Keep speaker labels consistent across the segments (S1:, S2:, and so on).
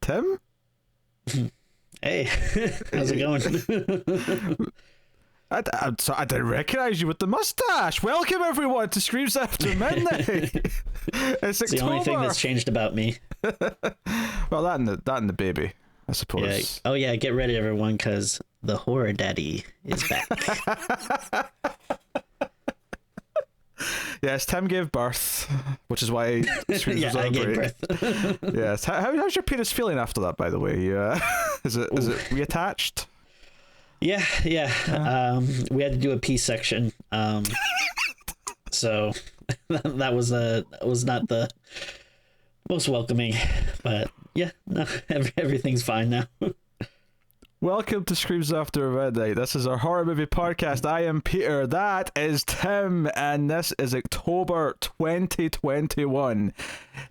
S1: Tim?
S2: Hey, how's it going?
S1: I didn't recognize you with the mustache. Welcome everyone to Screams After Midnight. It's
S2: the only thing that's changed about me.
S1: Well, that and the baby, I suppose.
S2: Yeah. Oh yeah, get ready everyone, because the horror daddy is back.
S1: Yes, Tim gave birth, which is why Screams was on
S2: I gave
S1: break.
S2: birth.
S1: Yes. How's your penis feeling after that, by the way? Is it reattached?
S2: Yeah. We had to do a P section. So that was not the most welcoming, but yeah, no, everything's fine now.
S1: Welcome to Screams After Midnight. This is our horror movie podcast. I am Peter. That is Tim, and this is October 2021.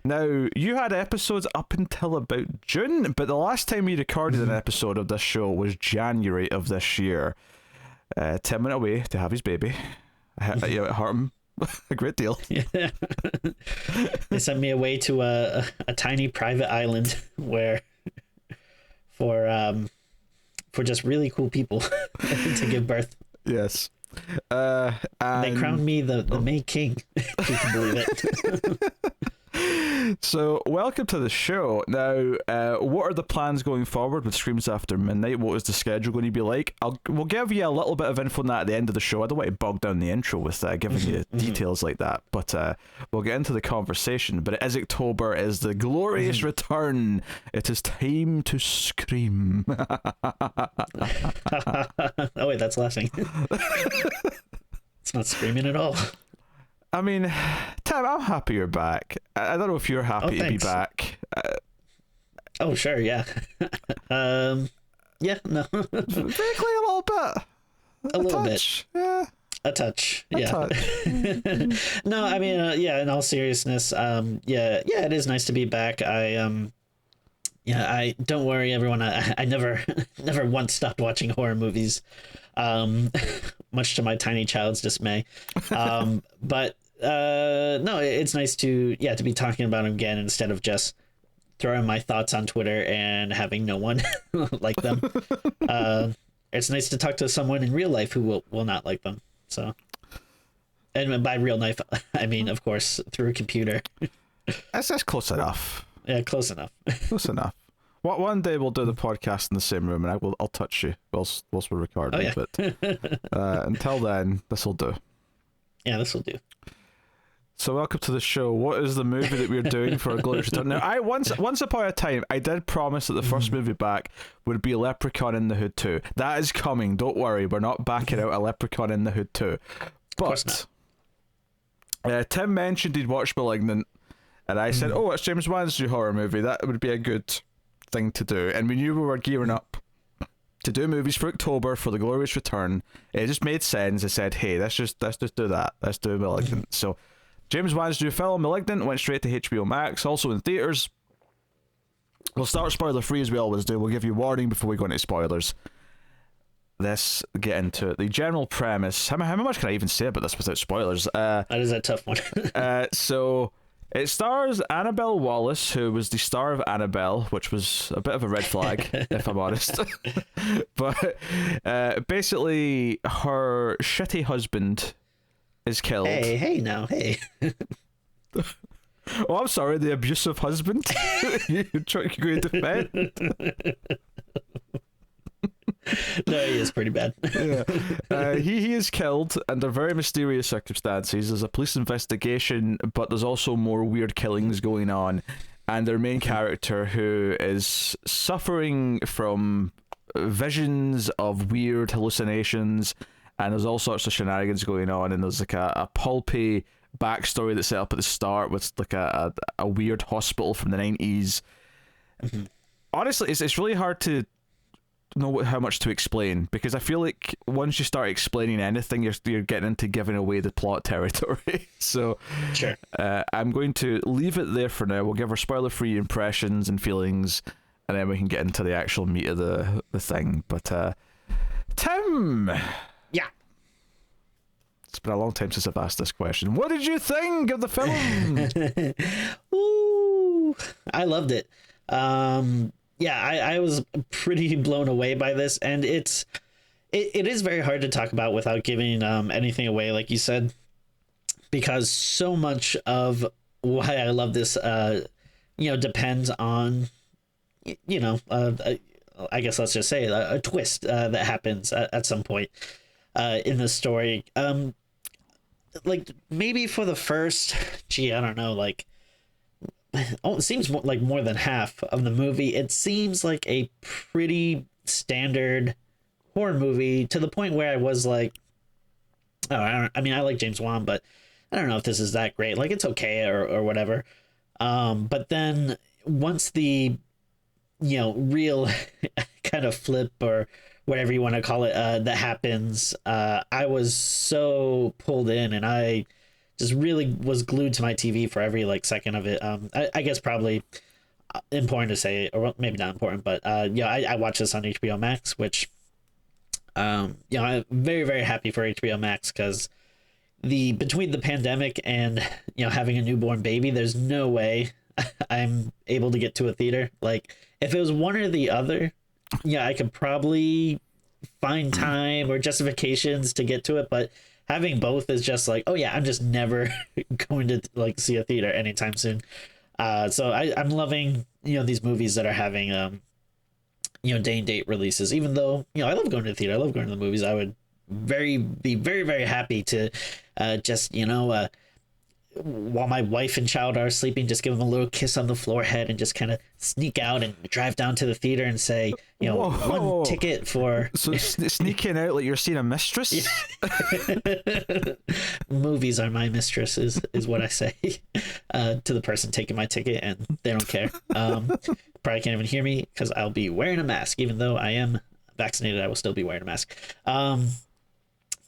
S1: Now, you had episodes up until about June, but the last time we recorded an episode of this show was January of this year. Tim went away to have his baby. It hurt him a great deal.
S2: Yeah. They sent me away to a tiny private island where for just really cool people to give birth.
S1: Yes.
S2: They crowned me the May King, if you can believe it.
S1: So, welcome to the show. Now, what are the plans going forward with Screams After Midnight? What is the schedule going to be like? We'll give you a little bit of info on that at the end of the show. I don't want to bog down the intro with giving you details like that, but we'll get into the conversation. But it is October, it is the glorious return. It is time to scream.
S2: Oh wait, that's laughing. It's not screaming at all.
S1: I mean, Tim, I'm happy you're back. I don't know if you're happy to be back.
S2: Oh, sure, yeah. Yeah, no.
S1: Vaguely a little bit.
S2: A little bit.
S1: Yeah.
S2: A touch, yeah. No, I mean, yeah, in all seriousness, yeah, it is nice to be back. I don't worry, everyone. I never once stopped watching horror movies, much to my tiny child's dismay. But no, it's nice to be talking about them again instead of just throwing my thoughts on Twitter and having no one like them. It's nice to talk to someone in real life who will not like them. So, and by real life, I mean, of course, through a computer.
S1: That's close enough.
S2: Yeah, close enough.
S1: Close enough. One day we'll do the podcast in the same room, and I'll touch you whilst we're recording.
S2: Oh, yeah.
S1: But until then, this will do.
S2: Yeah, this will do.
S1: So welcome to the show. What is the movie that we're doing for a glorious return? Now, I once upon a time, I did promise that the first movie back would be Leprechaun in the Hood 2. That is coming. Don't worry, we're not backing out a Leprechaun in the Hood 2. But Tim mentioned he'd watched Malignant, and I said, "Oh, it's James Wan's new horror movie. That would be a good thing to do." And we knew we were gearing up to do movies for October for the glorious return. It just made sense. I said, "Hey, let's just do that. Let's do Malignant." So James Wan's new film, Malignant, went straight to HBO Max, also in theaters. We'll start spoiler free as we always do. We'll give you warning before we go into spoilers. Let's get into it. The general premise. How much can I even say about this without spoilers?
S2: That is a tough one.
S1: So it stars Annabelle Wallis, who was the star of Annabelle, which was a bit of a red flag, if I'm honest. But basically, her shitty husband is killed.
S2: Hey.
S1: Oh, I'm sorry, the abusive husband. You're going to defend?
S2: No, he is pretty bad.
S1: Yeah. He is killed under very mysterious circumstances. There's a police investigation, but there's also more weird killings going on. And their main character, who is suffering from visions of weird hallucinations, and there's all sorts of shenanigans going on, and there's like a pulpy backstory that's set up at the start with like a weird hospital from the 90s. Honestly, it's really hard to know how much to explain, because I feel like once you start explaining anything, you're getting into giving away the plot territory. So
S2: sure,
S1: I'm going to leave it there for now. We'll give our spoiler-free impressions and feelings, and then we can get into the actual meat of the thing. But Tim,
S2: yeah,
S1: it's been a long time since I've asked this question. What did you think of the film?
S2: Ooh, I loved it. yeah, I was pretty blown away by this, and it is very hard to talk about without giving anything away, like you said, because so much of why I love this, depends on, you know, I guess let's just say a twist that happens at some point in the story. Like maybe for the first, I don't know, like, oh, it seems like more than half of the movie, it seems like a pretty standard horror movie, to the point where I was like, oh, I mean, I like James Wan, but I don't know if this is that great. Like, it's okay or whatever. But then once the, real kind of flip or whatever you want to call it, that happens, I was so pulled in, and I just really was glued to my TV for every like second of it. I guess probably important to say, or maybe not important, but I watched this on HBO Max, which I'm very, very happy for HBO Max, because between the pandemic and having a newborn baby, there's no way I'm able to get to a theater. Like, if it was one or the other, I could probably find time or justifications to get to it, but having both is just like, oh yeah, I'm just never going to like see a theater anytime soon. So I'm loving these movies that are having day and date releases. Even though I love going to the theater, I love going to the movies, I would be very, very happy to just while my wife and child are sleeping, just give them a little kiss on the forehead and just kind of sneak out and drive down to the theater and say,
S1: Whoa.
S2: one ticket for.
S1: So sneaking out like you're seeing a mistress.
S2: Movies are my mistresses, is what I say to the person taking my ticket, and they don't care. Probably can't even hear me because I'll be wearing a mask. Even though I am vaccinated, I will still be wearing a mask.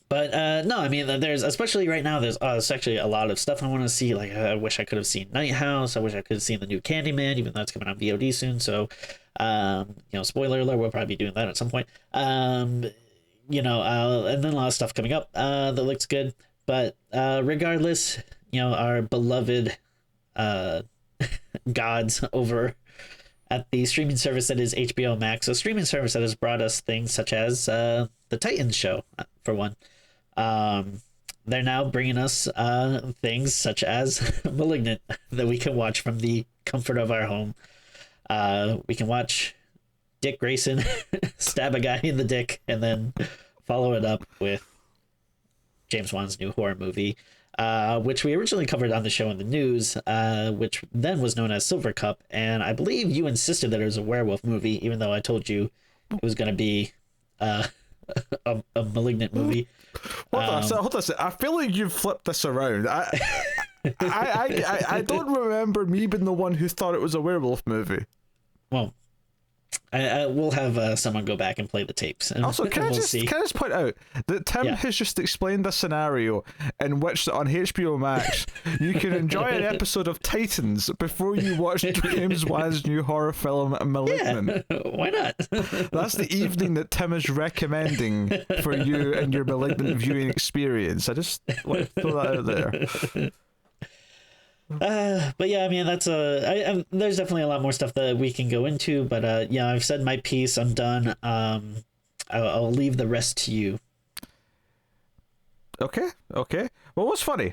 S2: But no, I mean, there's, especially right now, there's actually a lot of stuff I want to see. Like, I wish I could have seen Night House. I wish I could have seen the new Candyman, even though it's coming on VOD soon. So, spoiler alert, we'll probably be doing that at some point. And then a lot of stuff coming up that looks good. But regardless, our beloved gods over at the streaming service that is HBO Max, a streaming service that has brought us things such as the Titans show, for one. They're now bringing us things such as Malignant that we can watch from the comfort of our home. We can watch Dick Grayson stab a guy in the dick and then follow it up with James Wan's new horror movie, which we originally covered on the show in the news, which then was known as Silver Cup. And I believe you insisted that it was a werewolf movie, even though I told you it was going to be a Malignant movie.
S1: Hold on. I feel like you've flipped this around. I don't remember me being the one who thought it was a werewolf movie.
S2: Well, I will have someone go back and play the tapes. And
S1: also, can I just point out that Tim has just explained a scenario in which on HBO Max you can enjoy an episode of Titans before you watch James Wan's new horror film Malignant.
S2: Yeah, why not?
S1: That's the evening that Tim is recommending for you and your Malignant viewing experience. I just want to throw that out there.
S2: But yeah, I mean, that's there's definitely a lot more stuff that we can go into, but I've said my piece. I'm done. I'll leave the rest to you.
S1: Okay. Well, what's funny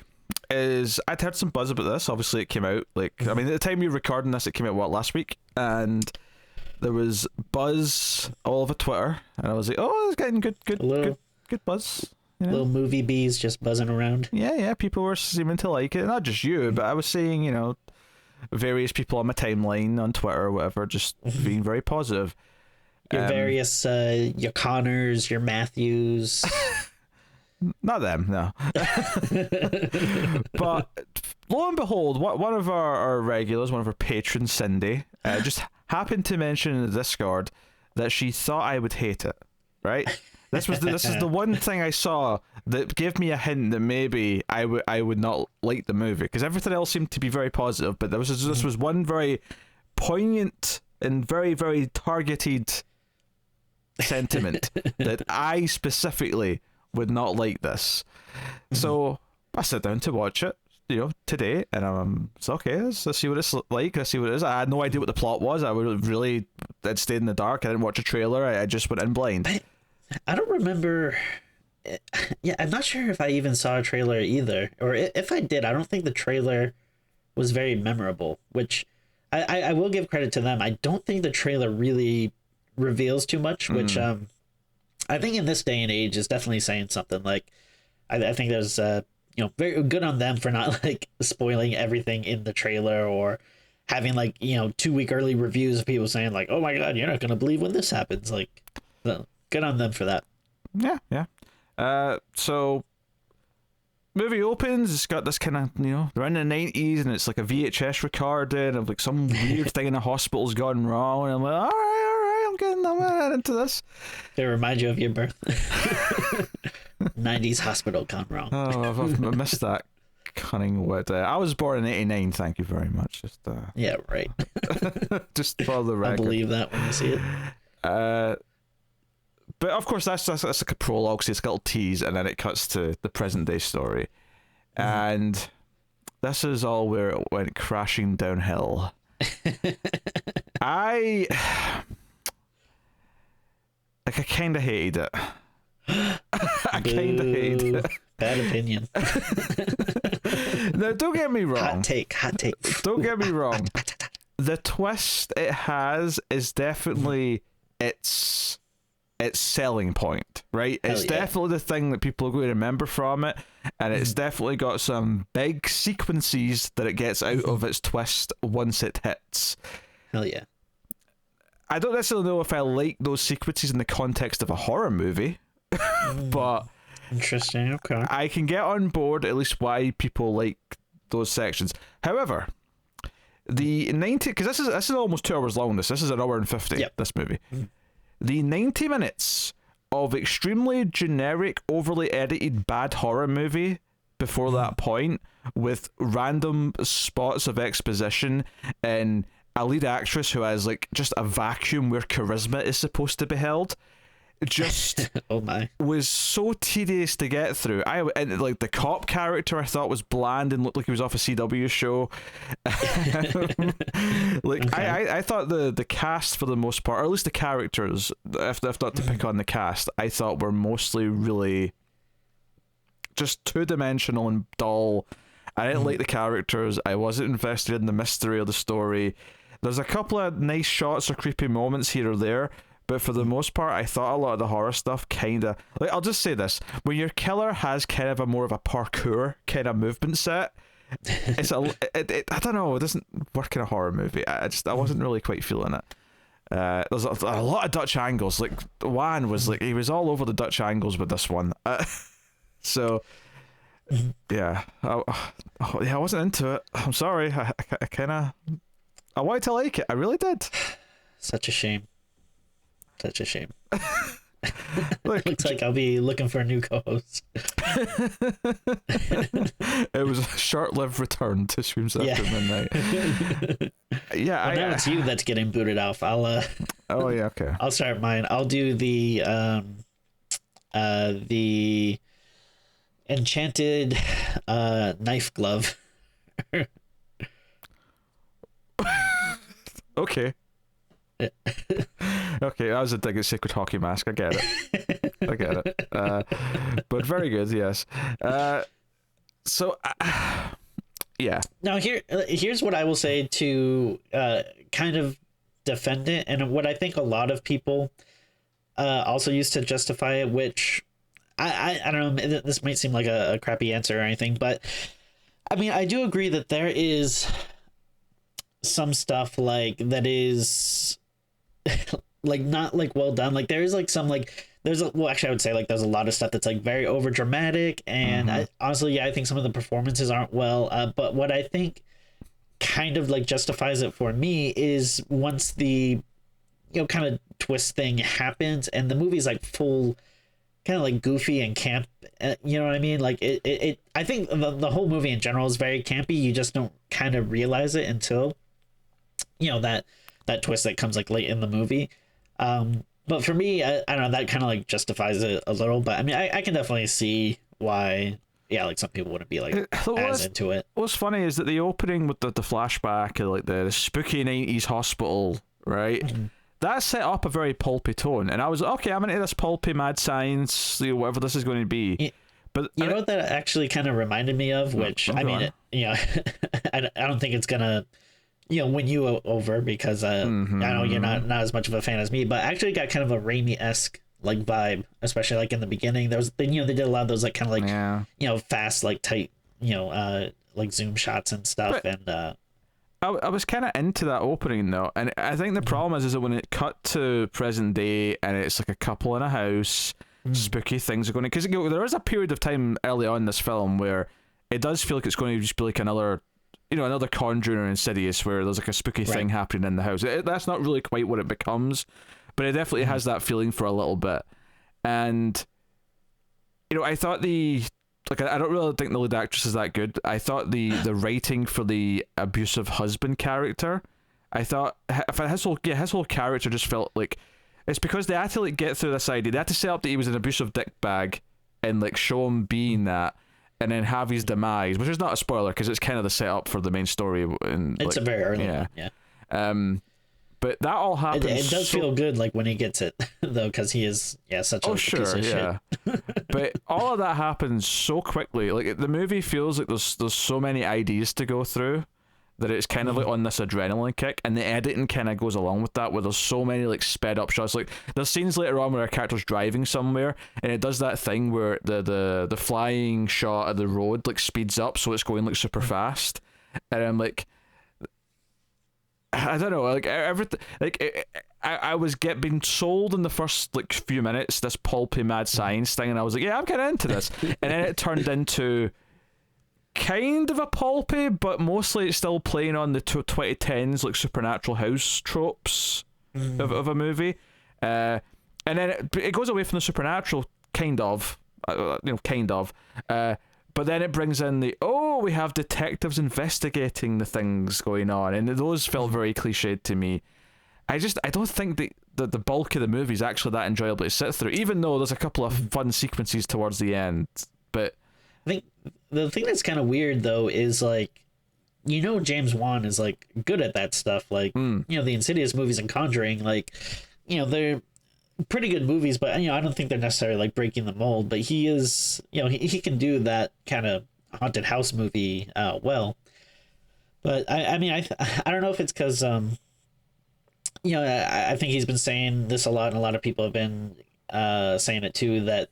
S1: is I'd heard some buzz about this. Obviously, it came out I mean, at the time we were recording this, it came out last week, and there was buzz all over Twitter, and I was like, oh, it's getting good buzz.
S2: Little movie bees just buzzing around.
S1: Yeah, people were seeming to like it. Not just you, but I was seeing, various people on my timeline on Twitter or whatever, just being very positive.
S2: Your various, your Connors, your Matthews.
S1: Not them, no. But lo and behold, one of our regulars, one of our patrons, Cindy, just happened to mention in the Discord that she thought I would hate it, right? This is the one thing I saw that gave me a hint that maybe I would not like the movie, because everything else seemed to be very positive, but this was one very poignant and very, very targeted sentiment that I specifically would not like this. So I sat down to watch it. today, and it's okay. Let's see what it's like. Let's see what it is. I had no idea what the plot was. I'd stayed in the dark. I didn't watch a trailer. I just went in blind.
S2: I don't remember. Yeah, I'm not sure if I even saw a trailer either, or if I did, I don't think the trailer was very memorable, which I will give credit to them. I don't think the trailer really reveals too much, which I think in this day and age is definitely saying something. Like, I think there's very good on them for not like spoiling everything in the trailer, or having like 2-week early reviews of people saying like, oh my god, you're not gonna believe when this happens. Like, good on them for that.
S1: Yeah. So movie opens, it's got this kind of, they're in the 90s, and it's like a VHS recording of like some weird thing in a hospital's gone wrong, and I'm like, all right, I'm getting into this.
S2: It reminds you of your birth. 90s hospital gone wrong.
S1: Oh, I've missed that cunning word. I was born in 89, thank you very much.
S2: Yeah, right.
S1: Just for the record.
S2: I believe that when you see it.
S1: But of course, that's like a prologue, so it's got a little tease, and then it cuts to the present day story. And this is all where it went crashing downhill. I kind of hated it. I kind of hated it.
S2: Bad opinion.
S1: Now, don't get me wrong.
S2: Hot take.
S1: Don't get me wrong. The twist it has is definitely its selling point, right? It's definitely the thing that people are going to remember from it, and it's definitely got some big sequences that it gets out of its twist once it hits.
S2: Hell yeah.
S1: I don't necessarily know if I like those sequences in the context of a horror movie, but
S2: interesting. Okay,
S1: I can get on board at least why people like those sections. However, the 90, because this is almost 2 hours long. This is an hour and 50.
S2: Yep.
S1: This movie. The 90 minutes of extremely generic, overly edited bad horror movie before that point, with random spots of exposition and a lead actress who has like just a vacuum where charisma is supposed to be held, just
S2: oh my,
S1: was so tedious to get through. And like the cop character I thought was bland and looked like he was off a CW show. Like okay. I thought the cast for the most part, or at least the characters, if not to pick on the cast, I thought were mostly really just two-dimensional and dull. I didn't like the characters. I wasn't invested in the mystery of the story. There's a couple of nice shots or creepy moments here or there, but for the most part, I thought a lot of the horror stuff kind of... Like, I'll just say this. When your killer has kind of more of a parkour kind of movement set, I don't know, it doesn't work in a horror movie. I wasn't really quite feeling it. There's a lot of Dutch angles. Like, Juan was like, he was all over the Dutch angles with this one. So... Yeah, I wasn't into it. I'm sorry. I wanted to like it. I really did.
S2: Such a shame. Looks like I'll be looking for a new co-host.
S1: It was a short-lived return to Streams After Midnight. Yeah,
S2: well, now it's you that's getting booted off. I'll.
S1: Oh yeah, okay.
S2: I'll start mine. I'll do the enchanted knife glove.
S1: Okay. Okay, that was a dig at Sacred Hockey Mask. I get it. But very good, yes. So, yeah.
S2: Now here's what I will say to kind of defend it, and what I think a lot of people also use to justify it, which I don't know, this might seem like a crappy answer or anything, but I mean, I do agree that there is some stuff like that is like not like well done. Like there is like some like actually I would say like there's a lot of stuff that's like very over dramatic, and I honestly I think some of the performances aren't well, but what I think kind of like justifies it for me is once the kind of twist thing happens and the movie's like full kind of like goofy and camp, you know what I mean? Like it I think the whole movie in general is very campy. You just don't kind of realize it until that twist that comes like late in the movie. But for me, I don't know, that kind of like justifies it a little. But I mean, I can definitely see why yeah, like some people wouldn't be like
S1: So
S2: as into it.
S1: what's funny is that the opening with the flashback of like the spooky 90s hospital, right?
S2: Mm-hmm.
S1: That set up a very pulpy tone, and I was like, okay, I'm into this pulpy mad science, whatever this is going to be. But
S2: you know what that actually kind of reminded me of, which I mean, I don't think it's gonna win you over, because I know you're not as much of a fan as me, but actually got kind of a Raimi-esque like vibe, especially like in the beginning. There was they did a lot of those like kind of like fast, like tight, like zoom shots and stuff. But, and
S1: I was kind of into that opening though, and I think the problem is that when it cut to present day and it's like a couple in a house, spooky things are going to, because there is a period of time early on in this film where it does feel like it's going to just be like another Conjuring or Insidious, where there's like a spooky thing happening in the house. That's not really quite what it becomes, but it definitely has that feeling for a little bit. And I thought I don't really think the lead actress is that good. I thought the writing for the abusive husband character, I thought his whole character just felt like, it's because they had to like get through this idea. They had to set up that he was an abusive dickbag and like show him being that, and then have his demise, which is not a spoiler because it's kind of the setup for the main story. And
S2: it's a very early one, yeah.
S1: But that all happens.
S2: It does feel good, like when he gets it, though, because he is such a piece of shit.
S1: But all of that happens so quickly. Like the movie feels like there's so many ideas to go through that it's kind of like on this adrenaline kick, and the editing kind of goes along with that, where there's so many like sped up shots. Like there's scenes later on where a character's driving somewhere and it does that thing where the flying shot of the road like speeds up, so it's going like super fast, and I'm like, I don't know, like everything, like I was being sold in the first like few minutes this pulpy mad science thing, and I was like, yeah, I'm kind of into this, and then it turned into kind of a pulpy, but mostly it's still playing on the 2010s like supernatural house tropes of a movie, and then it goes away from the supernatural kind of, but then it brings in we have detectives investigating the things going on, and those felt very cliched to me. I don't think the bulk of the movie is actually that enjoyable to sit through, even though there's a couple of fun sequences towards the end. But
S2: I think the thing that's kind of weird though is like, James Wan is like good at that stuff, like the Insidious movies and Conjuring, like they're pretty good movies, but I don't think they're necessarily like breaking the mold. But he is, he can do that kind of haunted house movie well. But I mean I don't know if it's because I think he's been saying this a lot, and a lot of people have been saying it too, that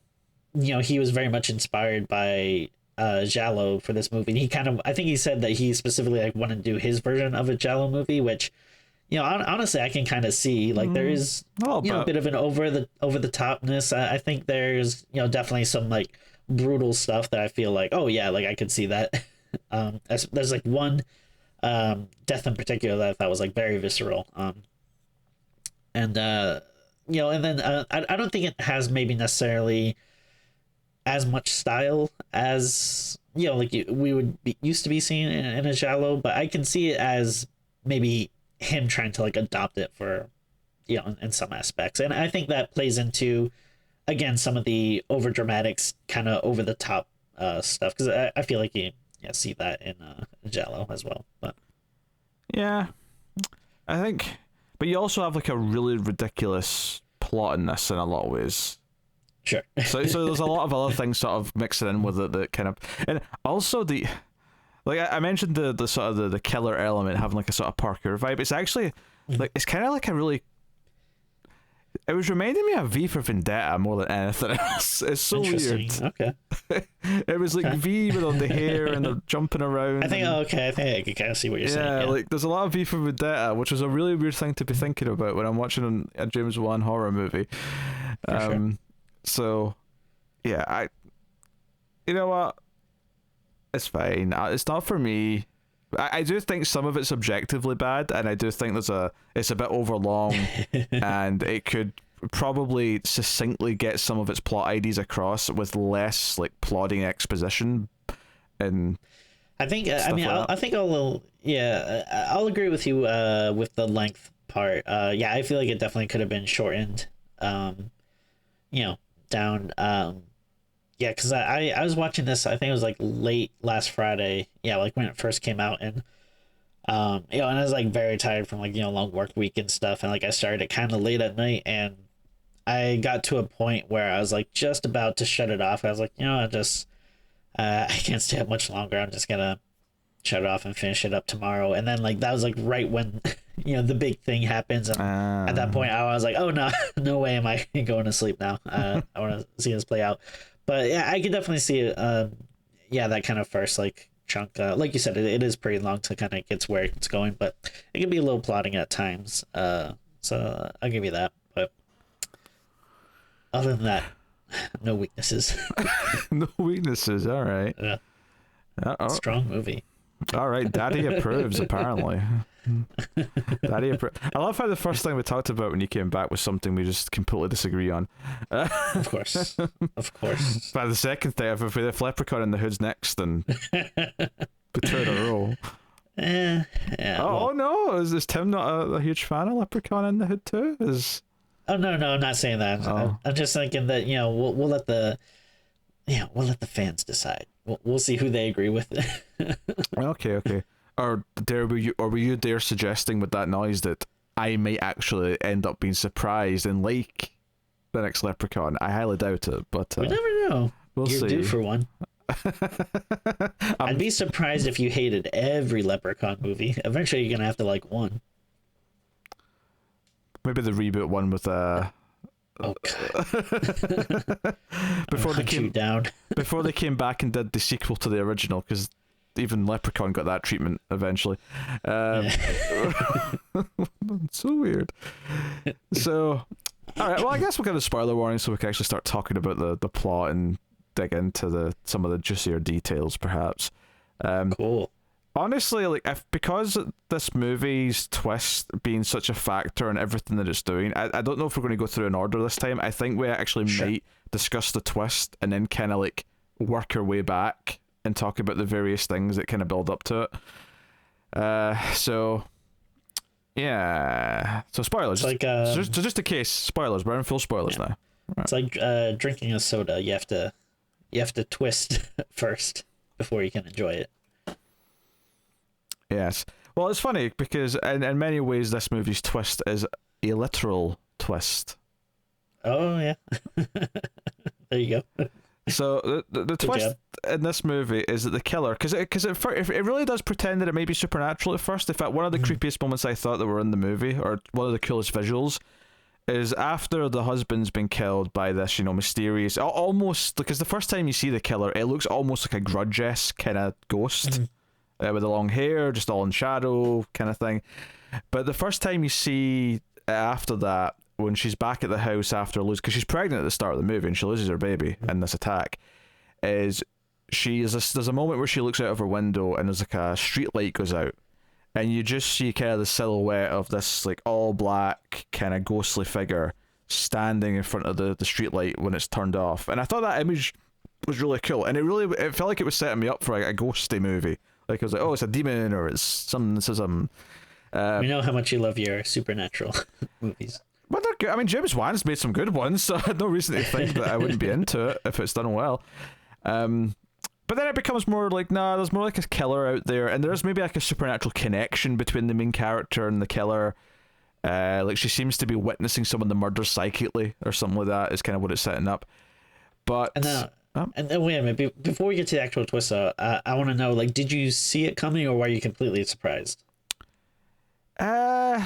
S2: he was very much inspired by Giallo for this movie. And I think he said that he specifically like wanted to do his version of a Giallo movie, which honestly I can kind of see. Like there is a bit of an over the topness. I think there's definitely some like brutal stuff that I feel like, oh yeah, like I could see that. There's like one death in particular that I thought was like very visceral. And then I don't think it has maybe necessarily as much style as we would be used to be seeing in a Giallo, but I can see it as maybe him trying to like adopt it for in some aspects, and I think that plays into again some of the over dramatics, kind of over the top stuff, because I feel like you see that in Giallo as well. But
S1: yeah, I think, but you also have like a really ridiculous plot in this in a lot of ways.
S2: Sure.
S1: so there's a lot of other things sort of mixing in with it that kind of, and also I mentioned the sort of the killer element having like a sort of Parker vibe. It's actually like it's kind of like a really, it was reminding me of V for Vendetta more than anything else. It's so weird.
S2: Okay.
S1: It was like V with all the hair and the jumping around.
S2: I think I think I can kind of see what you're saying. Yeah,
S1: like there's a lot of V for Vendetta, which was a really weird thing to be thinking about when I'm watching a James Wan horror movie.
S2: Sure.
S1: So, yeah, you know what? It's fine. It's not for me. I do think some of it's objectively bad, and I do think it's a bit overlong, and it could probably succinctly get some of its plot ideas across with less like plodding exposition. And
S2: I think I think I'll agree with you with the length part. I feel like it definitely could have been shortened. Down Yeah, because I was watching this. I think it was like late last Friday. Yeah, like when it first came out, and and I was like very tired from like long work week and stuff, and like I started it kind of late at night, and I got to a point where I was like just about to shut it off. I was like, I just I can't stay up much longer. I'm just gonna shut it off and finish it up tomorrow. And then like that was like right when the big thing happens, and at that point I was like, oh no, no way am I going to sleep now. I want to see this play out. But yeah, I could definitely see it. That kind of first like chunk, like you said, it is pretty long to kind of get to where it's going, but it can be a little plotting at times. So I'll give you that. But other than that, no weaknesses.
S1: No weaknesses. All right.
S2: Yeah. Strong movie.
S1: All right, Daddy approves. Apparently, Daddy approves. I love how the first thing we talked about when you came back was something we just completely disagree on.
S2: Of course.
S1: By the second thing, if Leprechaun in the Hood's next, then we turn a roll.
S2: Yeah.
S1: Oh no! Is Tim not a huge fan of Leprechaun in the Hood too?
S2: Oh no, I'm not saying that.
S1: Oh.
S2: I'm just thinking that we'll let the fans decide. We'll see who they agree with.
S1: Okay. Or were you dare suggesting with that noise that I might actually end up being surprised and like the next Leprechaun? I highly doubt it, but
S2: we never know.
S1: We'll
S2: You're
S1: see.
S2: due for one. I'd be surprised if you hated every Leprechaun movie. Eventually, you're gonna have to like one.
S1: Maybe the reboot one with
S2: Oh God.
S1: before they came
S2: down.
S1: before they came back and did the sequel to the original, because even Leprechaun got that treatment eventually. So weird. So, all right. Well, I guess we'll get a spoiler warning so we can actually start talking about the plot and dig into some of the juicier details, perhaps.
S2: Cool.
S1: Honestly, like because this movie's twist being such a factor in everything that it's doing, I don't know if we're going to go through an order this time. I think we actually might discuss the twist and then kind of like work our way back and talk about the various things that kind of build up to it. So yeah. So spoilers.
S2: It's like
S1: just in case, spoilers. We're in full spoilers now. Right.
S2: It's like drinking a soda. You have to twist first before you can enjoy it.
S1: Yes. Well, it's funny because in many ways this movie's twist is a literal twist.
S2: Oh, yeah. There you go.
S1: So the twist in this movie is that the killer, because it really does pretend that it may be supernatural at first. In fact, one of the creepiest moments I thought that were in the movie, or one of the coolest visuals, is after the husband's been killed by this, mysterious, almost, because the first time you see the killer, it looks almost like a Grudge-esque kind of ghost. With the long hair, just all in shadow kind of thing. But the first time you see after that, when she's back at the house after losing, because she's pregnant at the start of the movie and she loses her baby in this attack, there's a moment where she looks out of her window and there's like a street light goes out, and you just see kind of the silhouette of this like all black kind of ghostly figure standing in front of the street light when it's turned off. And I thought that image was really cool, and it felt like it was setting me up for a ghosty movie. Like, I was like, oh, it's a demon, or it's something.
S2: We know how much you love your supernatural movies.
S1: But they're good. I mean, James Wan's made some good ones, so I had no reason to think that I wouldn't be into it if it's done well. But then it becomes more like, there's more like a killer out there, and there's maybe like a supernatural connection between the main character and the killer. Like, she seems to be witnessing some of the murders psychically, or something like that, is kind of what it's setting up. But...
S2: And then wait a minute, before we get to the actual twist, I want to know, like, did you see it coming, or were you completely surprised?
S1: Well,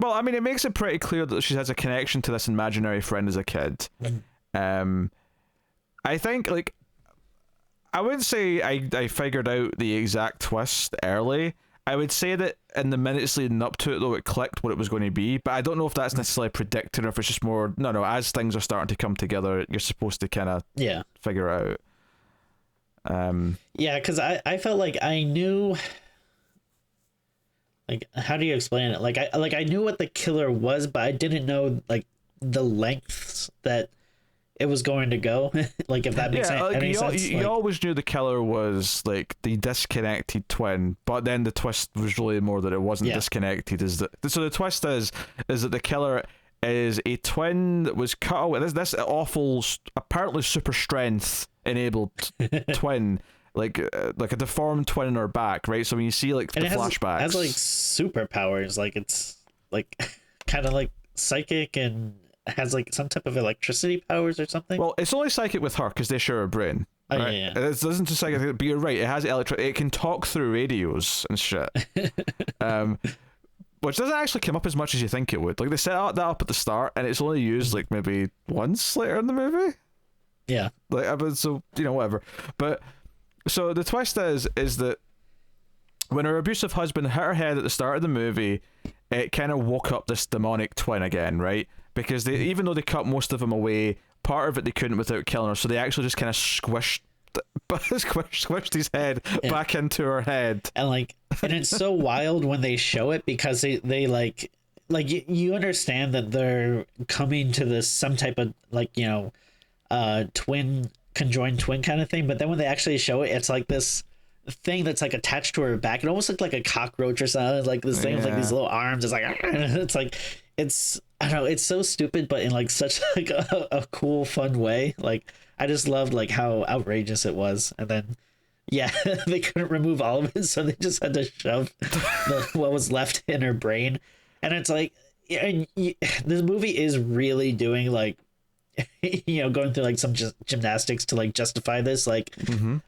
S1: I mean, it makes it pretty clear that she has a connection to this imaginary friend as a kid. I think, like, I wouldn't say I figured out the exact twist early. I would say that in the minutes leading up to it, though, it clicked what it was going to be, but I don't know if that's necessarily predicted or if it's just more, no, as things are starting to come together, you're supposed to kind of figure out.
S2: Yeah, because I felt like I knew, like, how do you explain it? Like I knew what the killer was, but I didn't know, like, the lengths that it was going to go. Like, if that makes any sense.
S1: You always knew the killer was like the disconnected twin, but then the twist was really more that it wasn't disconnected. So the twist is that the killer is a twin that was cut away. This awful, apparently super strength enabled twin, like a deformed twin in her back, right? So when you see like the flashbacks,
S2: it has like superpowers, like it's like kind of like psychic and has like some type of electricity powers or something.
S1: Well, it's only psychic with her because they share a brain.
S2: Oh,
S1: right?
S2: yeah.
S1: It isn't just psychic, but you're right. It has it can talk through radios and shit. Which doesn't actually come up as much as you think it would. Like they set that up at the start, and it's only used like maybe once later in the movie.
S2: Yeah.
S1: Like, so whatever. But so the twist is that when her abusive husband hit her head at the start of the movie, it kind of woke up this demonic twin again, right? Because even though they cut most of them away, part of it they couldn't without killing her, so they actually just kind of squished his head back into her head.
S2: And it's so wild when they show it, because they like you understand that they're coming to this some type of twin, conjoined twin kind of thing, but then when they actually show it, it's like this thing that's like attached to her back. It almost looked like a cockroach or something, like this thing with like these little arms. It's like it's like I don't know, it's so stupid, but in like such like a cool, fun way. Like I just loved like how outrageous it was. And then they couldn't remove all of it, so they just had to shove what was left in her brain. And it's like, this movie is really doing like going through like some gymnastics to like justify this, like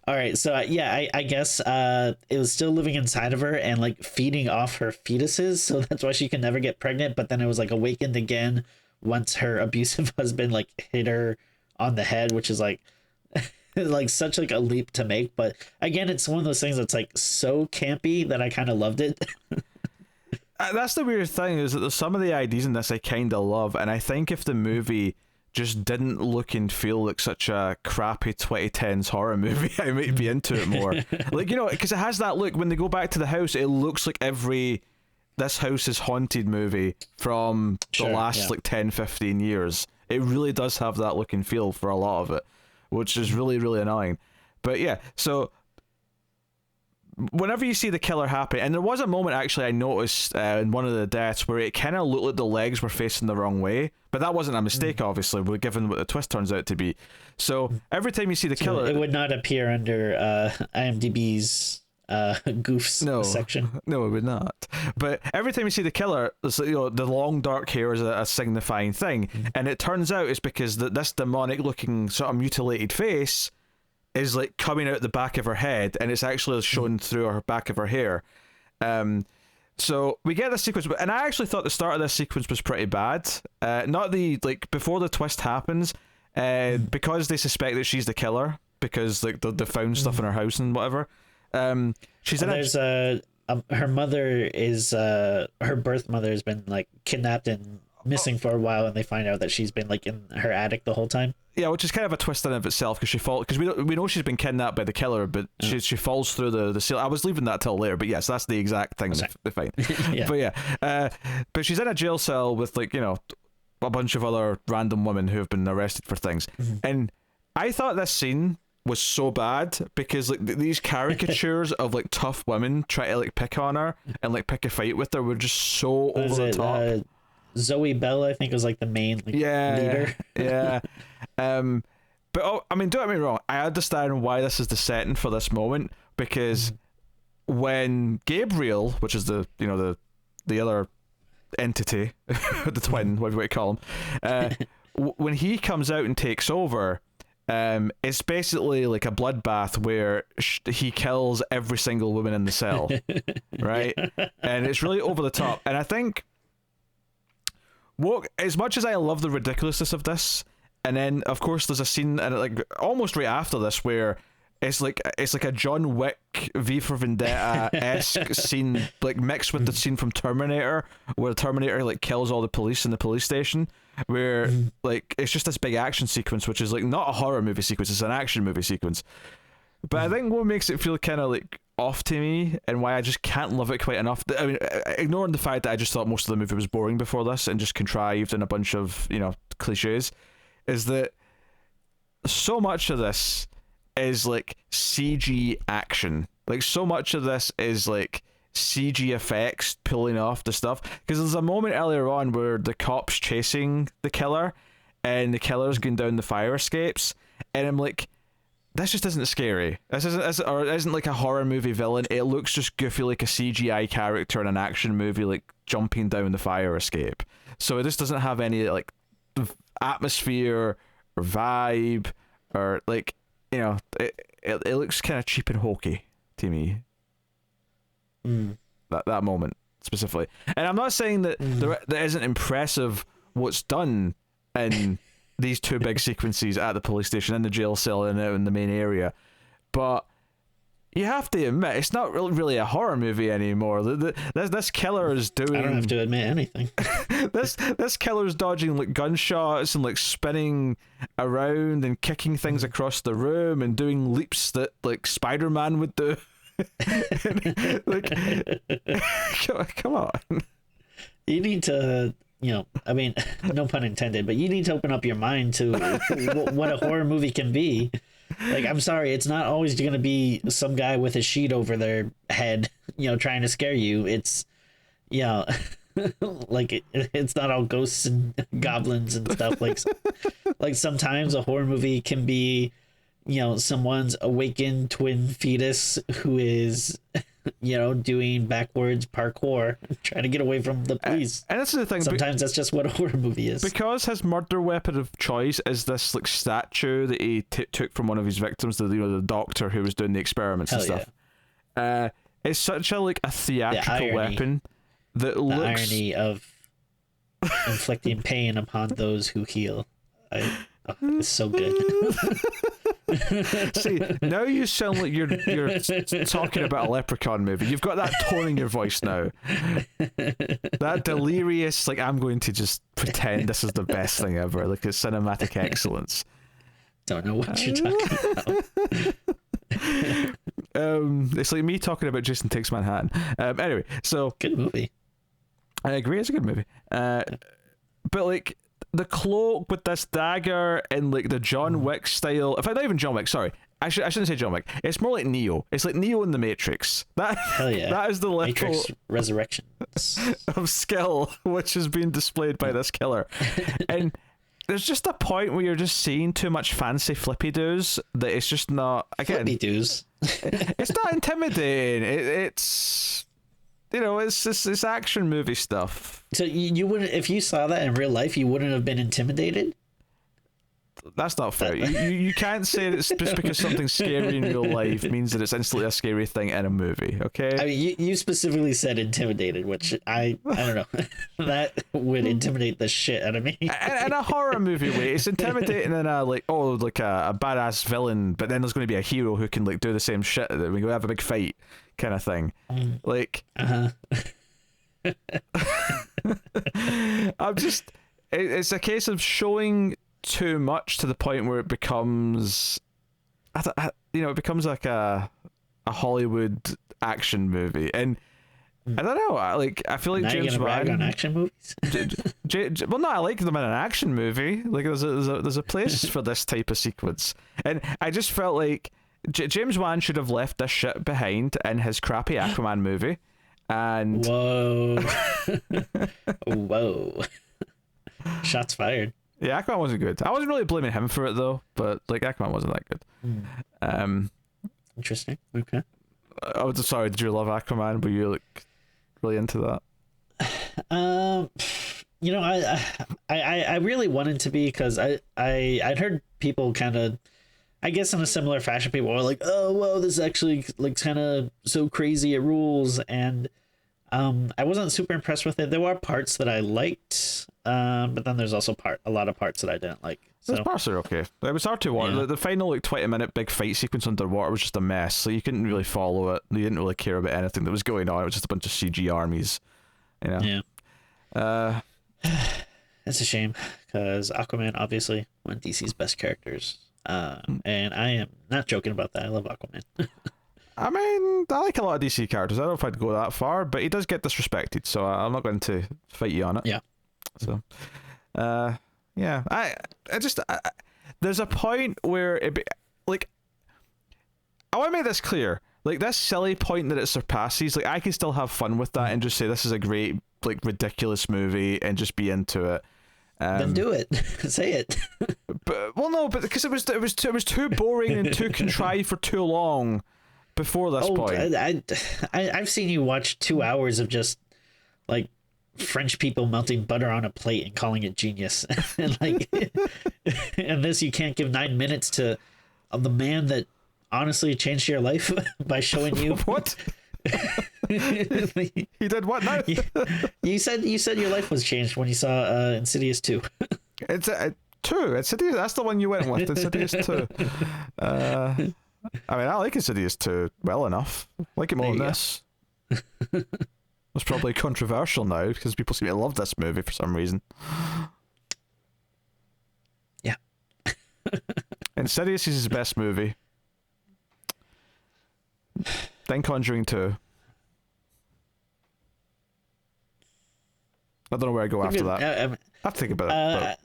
S2: all right, so I guess it was still living inside of her and like feeding off her fetuses, so that's why she can never get pregnant. But then it was like awakened again once her abusive husband like hit her on the head, which is like like such like a leap to make. But again, it's one of those things that's like so campy that I kind of loved it.
S1: That's the weird thing, is that there's some of the ideas in this I kind of love, and I think if the movie just didn't look and feel like such a crappy 2010s horror movie, I might be into it more. Like, because it has that look. When they go back to the house, it looks like this house is haunted movie from the last like 10-15 years. It really does have that look and feel for a lot of it, which is really, really annoying. But yeah, so whenever you see the killer happen, and there was a moment actually I noticed in one of the deaths where it kind of looked like the legs were facing the wrong way, but that wasn't a mistake, obviously, given what the twist turns out to be. So every time you see the killer,
S2: it would not appear under IMDb's goofs section.
S1: No, it would not. But every time you see the killer, the long dark hair is a signifying thing, and it turns out it's because this demonic looking sort of mutilated face is like coming out the back of her head, and it's actually shown through her back of her hair. So we get this sequence, and I actually thought the start of this sequence was pretty bad. Not the before the twist happens, because they suspect that she's the killer, because like they found stuff in her house and whatever. She's in
S2: her mother is her birth mother has been like kidnapped and missing for a while, and they find out that she's been like in her attic the whole time. Yeah,
S1: which is kind of a twist in of itself, because we know she's been kidnapped by the killer, but she falls through the ceiling. I was leaving that till later, but yes, that's the exact thing. Fine. But but she's in a jail cell with like a bunch of other random women who have been arrested for things, and I thought this scene was so bad because like these caricatures of like tough women try to like pick on her and like pick a fight with her were just so over the top.
S2: Zoe Bell, I think, was like the main leader.
S1: But I mean, don't get me wrong, I understand why this is the setting for this moment, because when Gabriel, which is the other entity, the twin, whatever you call him, when he comes out and takes over, it's basically like a bloodbath where he kills every single woman in the cell, right? And it's really over the top. And I think, as much as I love the ridiculousness of this, and then of course there's a scene, and like almost right after this, where it's like a John Wick V for Vendetta-esque scene, like mixed with the scene from Terminator, where the Terminator like kills all the police in the police station, where like it's just this big action sequence, which is like not a horror movie sequence, it's an action movie sequence. But I think what makes it feel kind of like off to me, and why I just can't love it quite enough, I mean, ignoring the fact that I just thought most of the movie was boring before this and just contrived and a bunch of cliches, is that so much of this is like CG action. Like so much of this is like CG effects pulling off the stuff. Because there's a moment earlier on where the cop's chasing the killer, and the killer's going down the fire escapes, and I'm like, this just isn't scary. This isn't like a horror movie villain. It looks just goofy like a CGI character in an action movie, like jumping down the fire escape. So it just doesn't have any like atmosphere or vibe, or like, you know, it looks kind of cheap and hokey to me. That moment specifically. And I'm not saying that there isn't impressive what's done in these two big sequences at the police station, in the jail cell, and out in the main area, but you have to admit it's not really a horror movie anymore. This killer is doing.
S2: I don't have to admit anything.
S1: this killer's dodging like gunshots and like spinning around and kicking things across the room and doing leaps that like Spider-Man would do. Like, come on.
S2: You need to, you know, I mean, no pun intended, but you need to open up your mind to what a horror movie can be. Like, I'm sorry, it's not always going to be some guy with a sheet over their head, you know, trying to scare you. It's, you know, like it's not all ghosts and goblins and stuff. Like sometimes a horror movie can be, you know, someone's awakened twin fetus who is, you know, doing backwards parkour, trying to get away from the police.
S1: And that's the thing.
S2: Sometimes that's just what a horror movie is.
S1: Because his murder weapon of choice is this like statue that he took from one of his victims, the doctor who was doing the experiments and stuff. Yeah. It's such a like a theatrical weapon that looks.
S2: The irony of inflicting pain upon those who heal. It's so good.
S1: See, now you sound like you're talking about a Leprechaun movie. You've got that tone in your voice now. That delirious, like, I'm going to just pretend this is the best thing ever. Like, it's cinematic excellence.
S2: Don't know what you're talking about.
S1: It's like me talking about Jason Takes Manhattan. Anyway, so
S2: good movie.
S1: I agree, it's a good movie. But like the cloak with this dagger and like the John Wick style. In fact, not even John Wick. Sorry, I shouldn't say John Wick. It's more like Neo. It's like Neo in the Matrix.
S2: Hell yeah.
S1: That is the level
S2: Matrix Resurrections
S1: of skill which is being displayed by this killer. And there's just a point where you're just seeing too much fancy flippy doos that it's just not. Again,
S2: flippy doos.
S1: It's not intimidating. It's. You know, it's action movie stuff.
S2: So you wouldn't, if you saw that in real life, you wouldn't have been intimidated?
S1: That's not fair. You can't say that it's just because something's scary in real life means that it's instantly a scary thing in a movie, okay?
S2: I mean, you specifically said intimidated, which I don't know. That would intimidate the shit out of me.
S1: In a horror movie way, it's intimidating in a, like, a badass villain, but then there's going to be a hero who can, like, do the same shit, that we go have a big fight kind of thing. Like... I'm just... It's a case of showing too much to the point where it becomes... it becomes like a Hollywood action movie. And I don't know, I feel like
S2: now
S1: James
S2: Wan... rag on action movies?
S1: Well, no, I like them in an action movie. Like, there's a place for this type of sequence. And I just felt like James Wan should have left this shit behind in his crappy Aquaman movie. And
S2: whoa. Whoa. Shots fired.
S1: Yeah, Aquaman wasn't good. I wasn't really blaming him for it though, but like Aquaman wasn't that good.
S2: Interesting. Okay.
S1: Oh, sorry, did you love Aquaman? Were you like really into that?
S2: You know, I really wanted to be, because I'd heard people kind of, I guess in a similar fashion, people were like, oh, whoa, this is actually like kind of so crazy, it rules. And I wasn't super impressed with it. There were parts that I liked, but then there's also a lot of parts that I didn't like. So
S1: those parts are okay. It was hard to watch.
S2: Yeah.
S1: The final 20-minute big fight sequence underwater was just a mess, so you couldn't really follow it. You didn't really care about anything that was going on. It was just a bunch of CG armies. You know?
S2: Yeah. It's a shame, because Aquaman, obviously, one of DC's best characters. And I am not joking about that. I love Aquaman.
S1: I mean, I like a lot of DC characters. I don't know if I'd go that far, but he does get disrespected, so I'm not going to fight you on it.
S2: Yeah.
S1: So, yeah. There's a point where I want to make this clear. like this silly point that it surpasses, like I can still have fun with that and just say this is a great, like, ridiculous movie and just be into it.
S2: Then do it. Say it.
S1: But well, no, but because it was too boring and too contrived for too long before this point.
S2: I've seen you watch 2 hours of just like French people melting butter on a plate and calling it genius, and like, and this you can't give 9 minutes to the man that honestly changed your life by showing you
S1: what. He did what now?
S2: You said your life was changed when you saw Insidious 2.
S1: It's 2. Insidious. That's the one you went with. Insidious 2. I mean, I like Insidious 2 well enough. I like it more than this. It's probably controversial now because people seem to love this movie for some reason.
S2: Yeah.
S1: Insidious is his best movie. Then Conjuring 2. I don't know where I go after that. I have to think about it.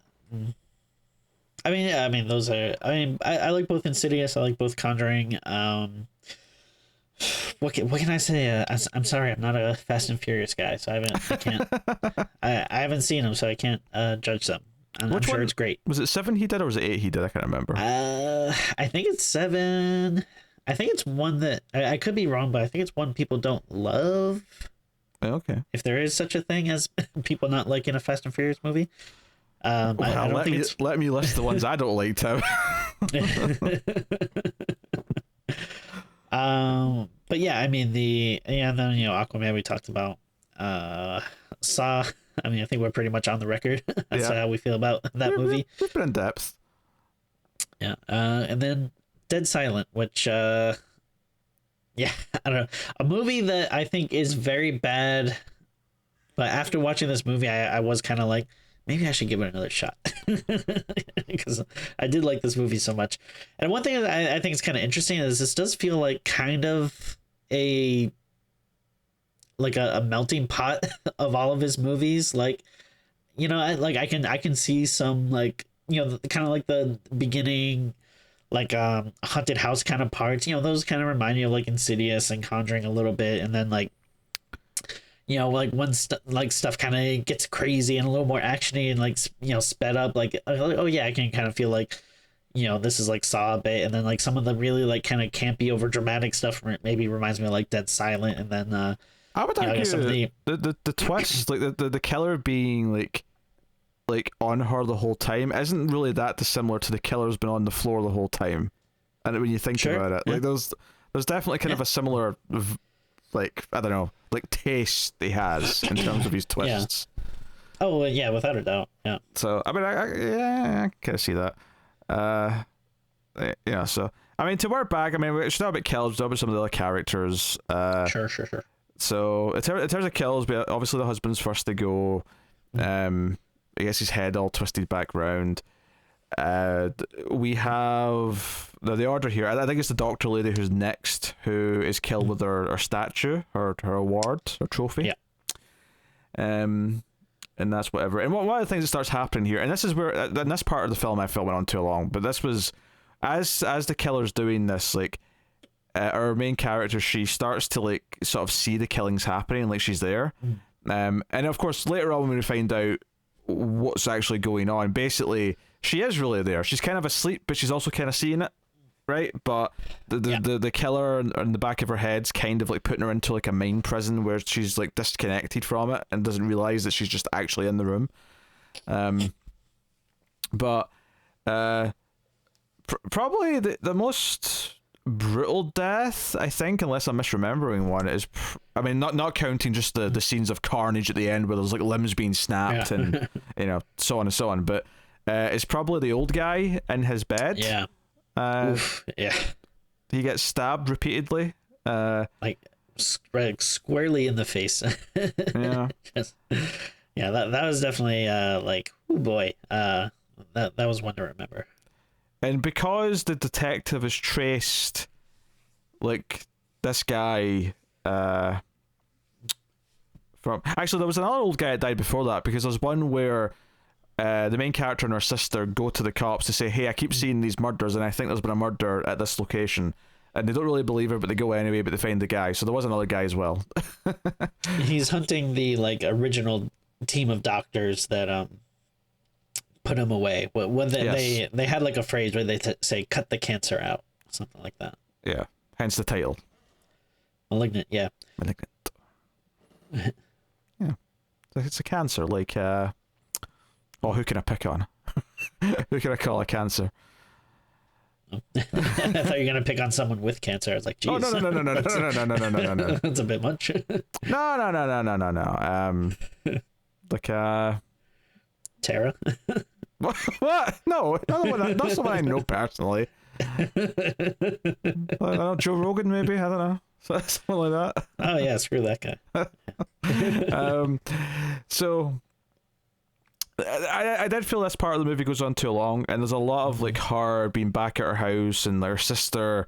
S2: I mean, those are. I mean, I like both Insidious. I like both Conjuring. What can I say? I'm sorry, I'm not a Fast and Furious guy, so I haven't seen them, so I can't judge them. I'm sure it's great.
S1: Was it 7 he did, or was it 8 he did? I can't remember.
S2: I think it's 7. I think it's one that I could be wrong, but I think it's one people don't love.
S1: Okay.
S2: If there is such a thing as people not liking a Fast and Furious movie. I don't think
S1: let me list the ones I don't like, Tim.
S2: But yeah, I mean then Aquaman we talked about. Saw. I mean, I think we're pretty much on the record as to how we feel about that movie.
S1: We've been in depth.
S2: Yeah. And then Dead Silent, which yeah, I don't know. A movie that I think is very bad, but after watching this movie, I was kind of like, maybe I should give it another shot because I did like this movie so much. And one thing that I think is kind of interesting is this does feel like kind of a melting pot of all of his movies. Like, I can see some, like, kind of like the beginning, like haunted house kind of parts, those kind of remind me of like Insidious and Conjuring a little bit, and then like like when stuff kind of gets crazy and a little more actiony and like sped up, like, oh yeah, I can kind of feel like this is like Saw a bit, and then like some of the really like kind of campy over dramatic stuff maybe reminds me of like Dead Silent, and then
S1: I would argue the twist, like the killer being like on her the whole time isn't really that dissimilar to the killer's been on the floor the whole time. And when you think about it, like there's definitely kind of a similar, like, I don't know, like taste he has in terms of his twists.
S2: Yeah. Oh yeah, without a doubt. Yeah.
S1: So I mean, I kind of see that. So I mean, to work back, I mean, we should talk about kills, talk about some of the other characters.
S2: Sure.
S1: So in terms of kills, obviously the husband's first to go. I guess his head all twisted back round. We have the order here. I think it's the doctor lady who's next, who is killed with her statue, her award, her trophy.
S2: Yeah.
S1: And that's whatever. And one of the things that starts happening here, and this is where, in this part of the film I felt went on too long, but this was as the killer's doing this, like, our main character, she starts to like sort of see the killings happening, like she's there. And of course later on when we find out what's actually going on, basically she is really there. She's kind of asleep, but she's also kind of seeing it, right? But the killer in the back of her head's kind of like putting her into like a mind prison where she's like disconnected from it and doesn't realize that she's just actually in the room. But probably the most brutal death, I think, unless I'm misremembering one, is I mean, not counting just the scenes of carnage at the end where there's like limbs being snapped and so on and so on, but it's probably the old guy in his bed.
S2: Oof, yeah,
S1: he gets stabbed repeatedly,
S2: like squarely in the face. That was definitely like, oh boy, that was one to remember.
S1: And because the detective has traced, like, this guy, from... Actually, there was another old guy that died before that, because there's one where the main character and her sister go to the cops to say, hey, I keep seeing these murders, and I think there's been a murder at this location. and they don't really believe her, but they go anyway. But they find the guy, so there was another guy as well.
S2: He's hunting the like original team of doctors that put him away. When they had like a phrase where they say "cut the cancer out," something like that.
S1: Yeah, hence the title.
S2: Malignant, yeah.
S1: Malignant. Yeah, it's a cancer. Like, who can I pick on? Who can I call a cancer?
S2: I thought you were gonna pick on someone with cancer. I was like, geez.
S1: Oh no.
S2: That's a bit much.
S1: No. Like
S2: Tara.
S1: What? No, not someone I know personally. I don't know, Joe Rogan maybe. I don't know. Something like that.
S2: Oh yeah, screw that guy.
S1: So I did feel this part of the movie goes on too long, and there's a lot of like her being back at her house and her sister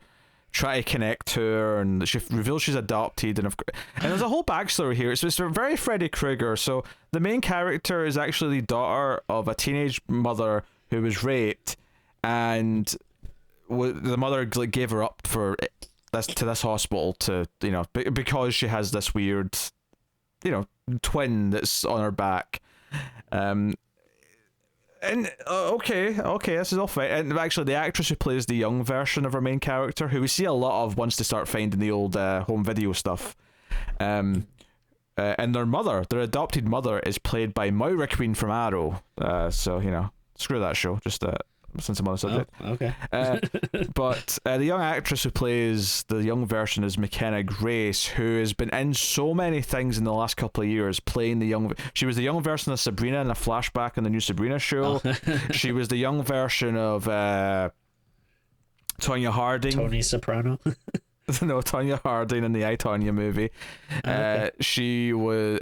S1: try to connect to her, and she reveals she's adopted, and there's a whole backstory here. It's very Freddy Krueger. So the main character is actually the daughter of a teenage mother who was raped, and the mother like gave her up for this hospital to because she has this weird twin that's on her back. Okay, this is all fine. And actually, the actress who plays the young version of our main character, who we see a lot of once they start finding the old home video stuff, and their adopted mother, is played by Moira Queen from Arrow. So screw that show. Just since I'm on the subject.
S2: Oh, okay.
S1: But the young actress who plays the young version is McKenna Grace, who has been in so many things in the last couple of years, playing she was the young version of Sabrina in a flashback on the new Sabrina show. Oh. She was the young version of Tonya Harding.
S2: Tony Soprano.
S1: No, Tonya Harding in the I, Tonya movie. Okay. She was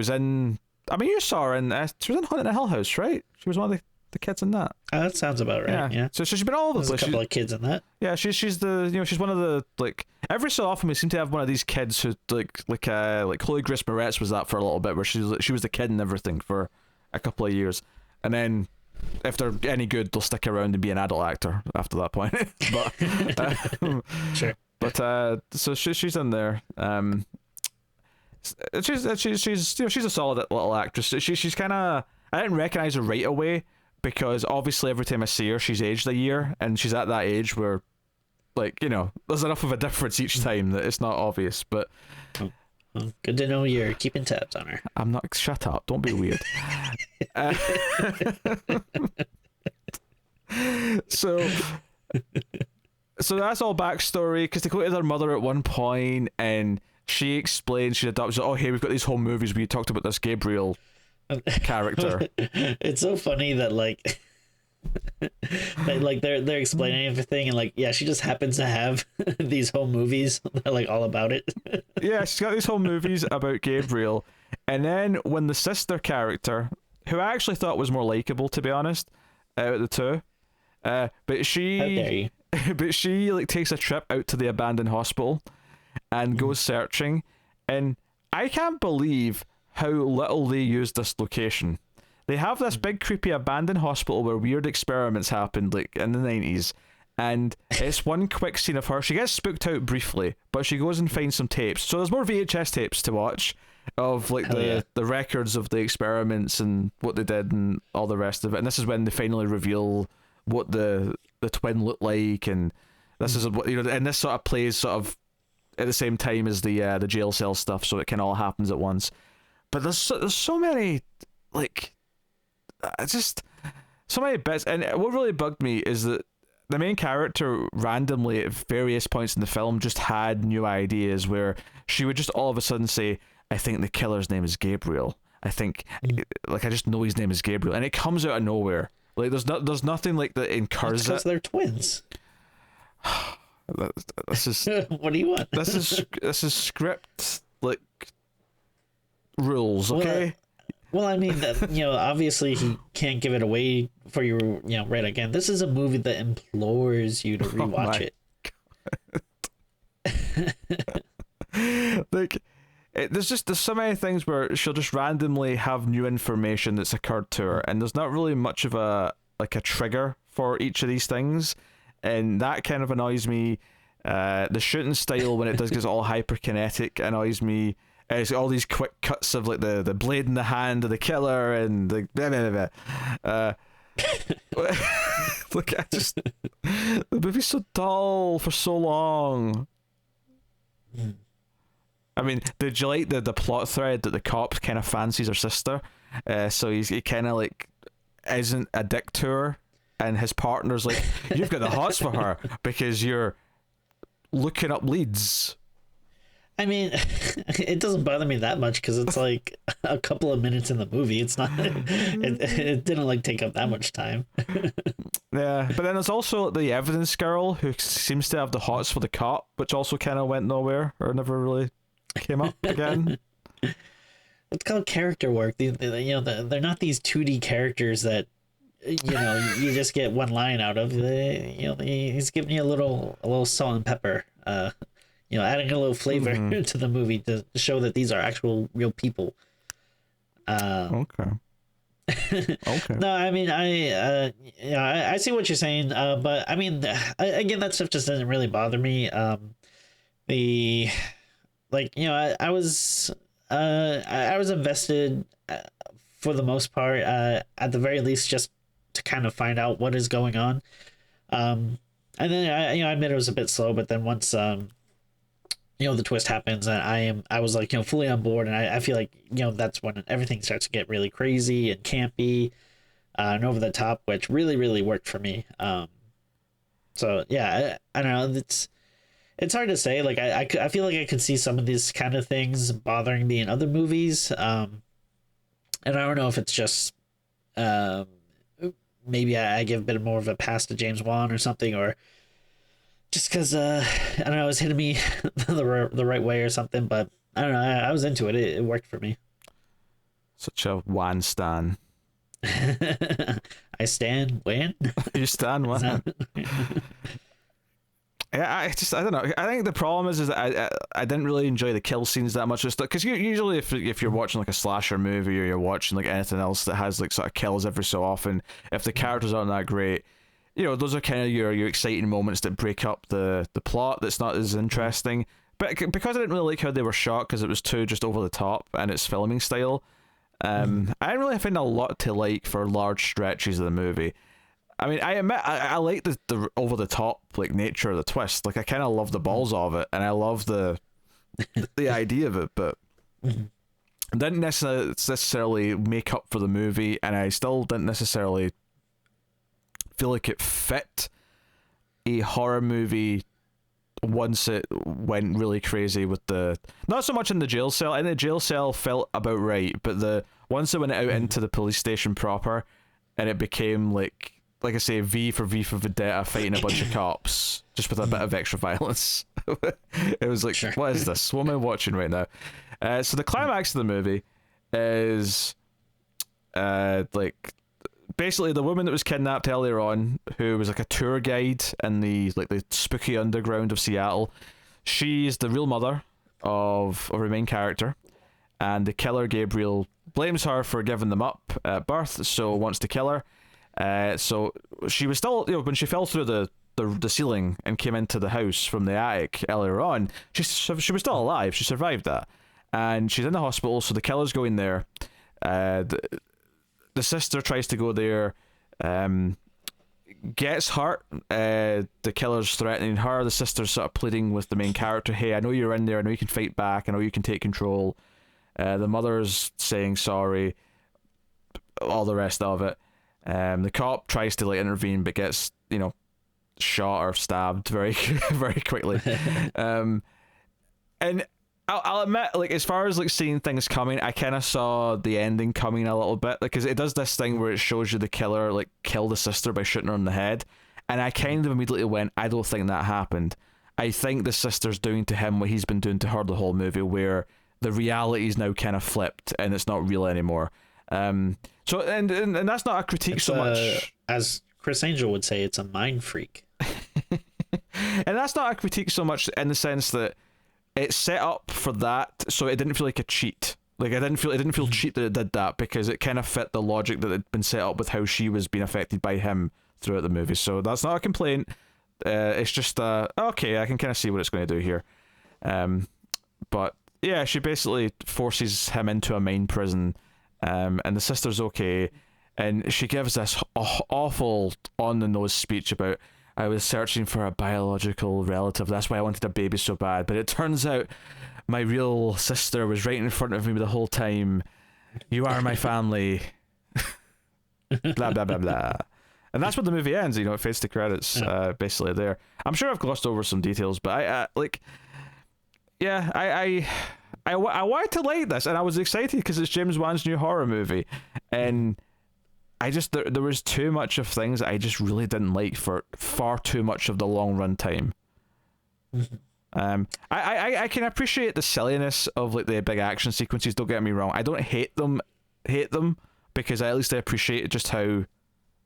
S1: in. I mean, you saw her in. She was in Haunted in Hill House, right? She was one of the kids in that.
S2: That sounds about right. Yeah.
S1: So she's been all over the place.
S2: There's a couple of kids in that.
S1: Yeah, she's she's one of the like every so often we seem to have one of these kids who like Chloe Grace Moretz was that for a little bit, where she was the kid and everything for a couple of years, and then if they're any good, they'll stick around and be an adult actor after that point. But
S2: sure.
S1: But so she's in there. She's a solid little actress. She's kind of, I didn't recognize her right away, because obviously every time I see her, she's aged a year, and she's at that age where, like, there's enough of a difference each time that it's not obvious. But
S2: well, good to know you're keeping tabs on her.
S1: I'm not. Shut up! Don't be weird. So that's all backstory, because they go to their mother at one point, and she explains she adopts. Oh, hey, we've got these home movies where you talked about this Gabriel character.
S2: It's so funny that like they're explaining everything, and like, yeah, she just happens to have these home movies that are like all about it.
S1: Yeah, she's got these home movies about Gabriel, and then when the sister character, who I actually thought was more likable, to be honest, out of the two, but she like takes a trip out to the abandoned hospital and goes searching, and I can't believe how little they use this location. They have this big creepy abandoned hospital where weird experiments happened like in the 90s, and it's one quick scene of her. She gets spooked out briefly, but she goes and finds some tapes. So there's more VHS tapes to watch of like the records of the experiments and what they did and all the rest of it. And this is when they finally reveal what the twin looked like, and this is what and this sort of plays sort of at the same time as the jail cell stuff, so it kind of all happens at once. But there's so many, like, just so many bits. And what really bugged me is that the main character randomly at various points in the film just had new ideas, where she would just all of a sudden say, I think the killer's name is Gabriel. I think, like, I just know his name is Gabriel. And it comes out of nowhere. Like, there's nothing like that encourages it.
S2: Because they're twins.
S1: This is
S2: what do you want?
S1: This is script, like, rules, okay?
S2: Well, I mean, obviously he can't give it away for you, right again. This is a movie that implores you to rewatch
S1: it. Like, there's so many things where she'll just randomly have new information that's occurred to her, and there's not really much of a trigger for each of these things, and that kind of annoys me. The shooting style when it does get all hyperkinetic annoys me. It's all these quick cuts of like the blade in the hand of the killer and the blah, blah, blah. Look, the movie's so dull for so long. I mean, did you like the plot thread that the cop kind of fancies her sister? So he kind of like isn't a dick to her, and his partner's like, you've got the hots for her because you're looking up leads.
S2: I mean, it doesn't bother me that much because it's like a couple of minutes in the movie. It's not. It didn't like take up that much time.
S1: Yeah, but then there's also the evidence girl who seems to have the hots for the cop, which also kind of went nowhere or never really came up again.
S2: It's called character work. They're not these 2D characters that you just get one line out of. He's giving you a little salt and pepper. Adding a little flavor to the movie to show that these are actual real people.
S1: Okay. Okay.
S2: No, I mean, I see what you're saying, but I mean, again, that stuff just doesn't really bother me. I was invested for the most part, at the very least, just to kind of find out what is going on. And then I admit it was a bit slow, but then once the twist happens, and I was like, fully on board, and I feel like that's when everything starts to get really crazy and campy, and over the top, which really really worked for me. So yeah, I don't know, it's hard to say. Like I feel like I could see some of these kind of things bothering me in other movies, and I don't know if it's just maybe I give a bit more of a pass to James Wan or something, or just because I don't know, it was hitting me the right way or something. But I don't know, I was into it. It worked for me.
S1: Such a Wan stan.
S2: I stand when
S1: You stan Wan. Yeah, I don't know. I think the problem is that I didn't really enjoy the kill scenes that much. Because usually if you're watching like a slasher movie or you're watching like anything else that has like sort of kills every so often, if the characters aren't that great, those are kind of your exciting moments that break up the plot that's not as interesting. But because I didn't really like how they were shot, because it was too just over the top and its filming style, I didn't really find a lot to like for large stretches of the movie. I mean, I admit I like the over the top like nature of the twist. Like I kind of love the balls of it, and I love the idea of it, but didn't necessarily make up for the movie, and I still didn't necessarily feel like it fit a horror movie once it went really crazy with not so much in the jail cell. In the jail cell felt about right, but once it went out into the police station proper, and it became like I say, V for Vendetta fighting a bunch of cops just with a bit of extra violence. It was like, sure. What is this? What am I watching right now? So the climax of the movie is basically the woman that was kidnapped earlier on, who was like a tour guide in the spooky underground of Seattle. She's the real mother of our main character, and the killer, Gabriel, blames her for giving them up at birth, so wants to kill her. So she was still, when she fell through the ceiling and came into the house from the attic earlier on, she was still alive. She survived that, and she's in the hospital. So the killer's going there. The sister tries to go there, gets hurt. The killer's threatening her. The sister's sort of pleading with the main character, hey, I know you're in there, I know you can fight back, I know you can take control. The mother's saying sorry, all the rest of it. The cop tries to intervene, but gets shot or stabbed very very quickly. And I'll admit, as far as seeing things coming, I kind of saw the ending coming a little bit, because it does this thing where it shows you the killer kill the sister by shooting her in the head, and I kind of immediately went, I don't think that happened. I think the sister's doing to him what he's been doing to her the whole movie, where the reality is now kind of flipped and it's not real anymore. So and that's not a critique so much,
S2: as Chris Angel would say, it's a mind freak.
S1: And that's not a critique so much in the sense that it's set up for that, so it didn't feel like a cheat. It didn't feel cheap that it did that, because it kind of fit the logic that had been set up with how she was being affected by him throughout the movie. So that's not a complaint. It's just okay, I can kind of see what it's going to do here. But yeah, she basically forces him into a main prison, and the sister's okay, and she gives this awful on the nose speech about, I was searching for a biological relative, that's why I wanted a baby so bad, but it turns out my real sister was right in front of me the whole time. You are my family. Blah blah blah blah. And that's what the movie ends. It fades to credits. Basically there. I'm sure I've glossed over some details, but I wanted to like this, and I was excited because it's James Wan's new horror movie, and I just there was too much of things that I just really didn't like for far too much of the long run time. I can appreciate the silliness of like the big action sequences. Don't get me wrong. I don't hate them, because at least I appreciate just how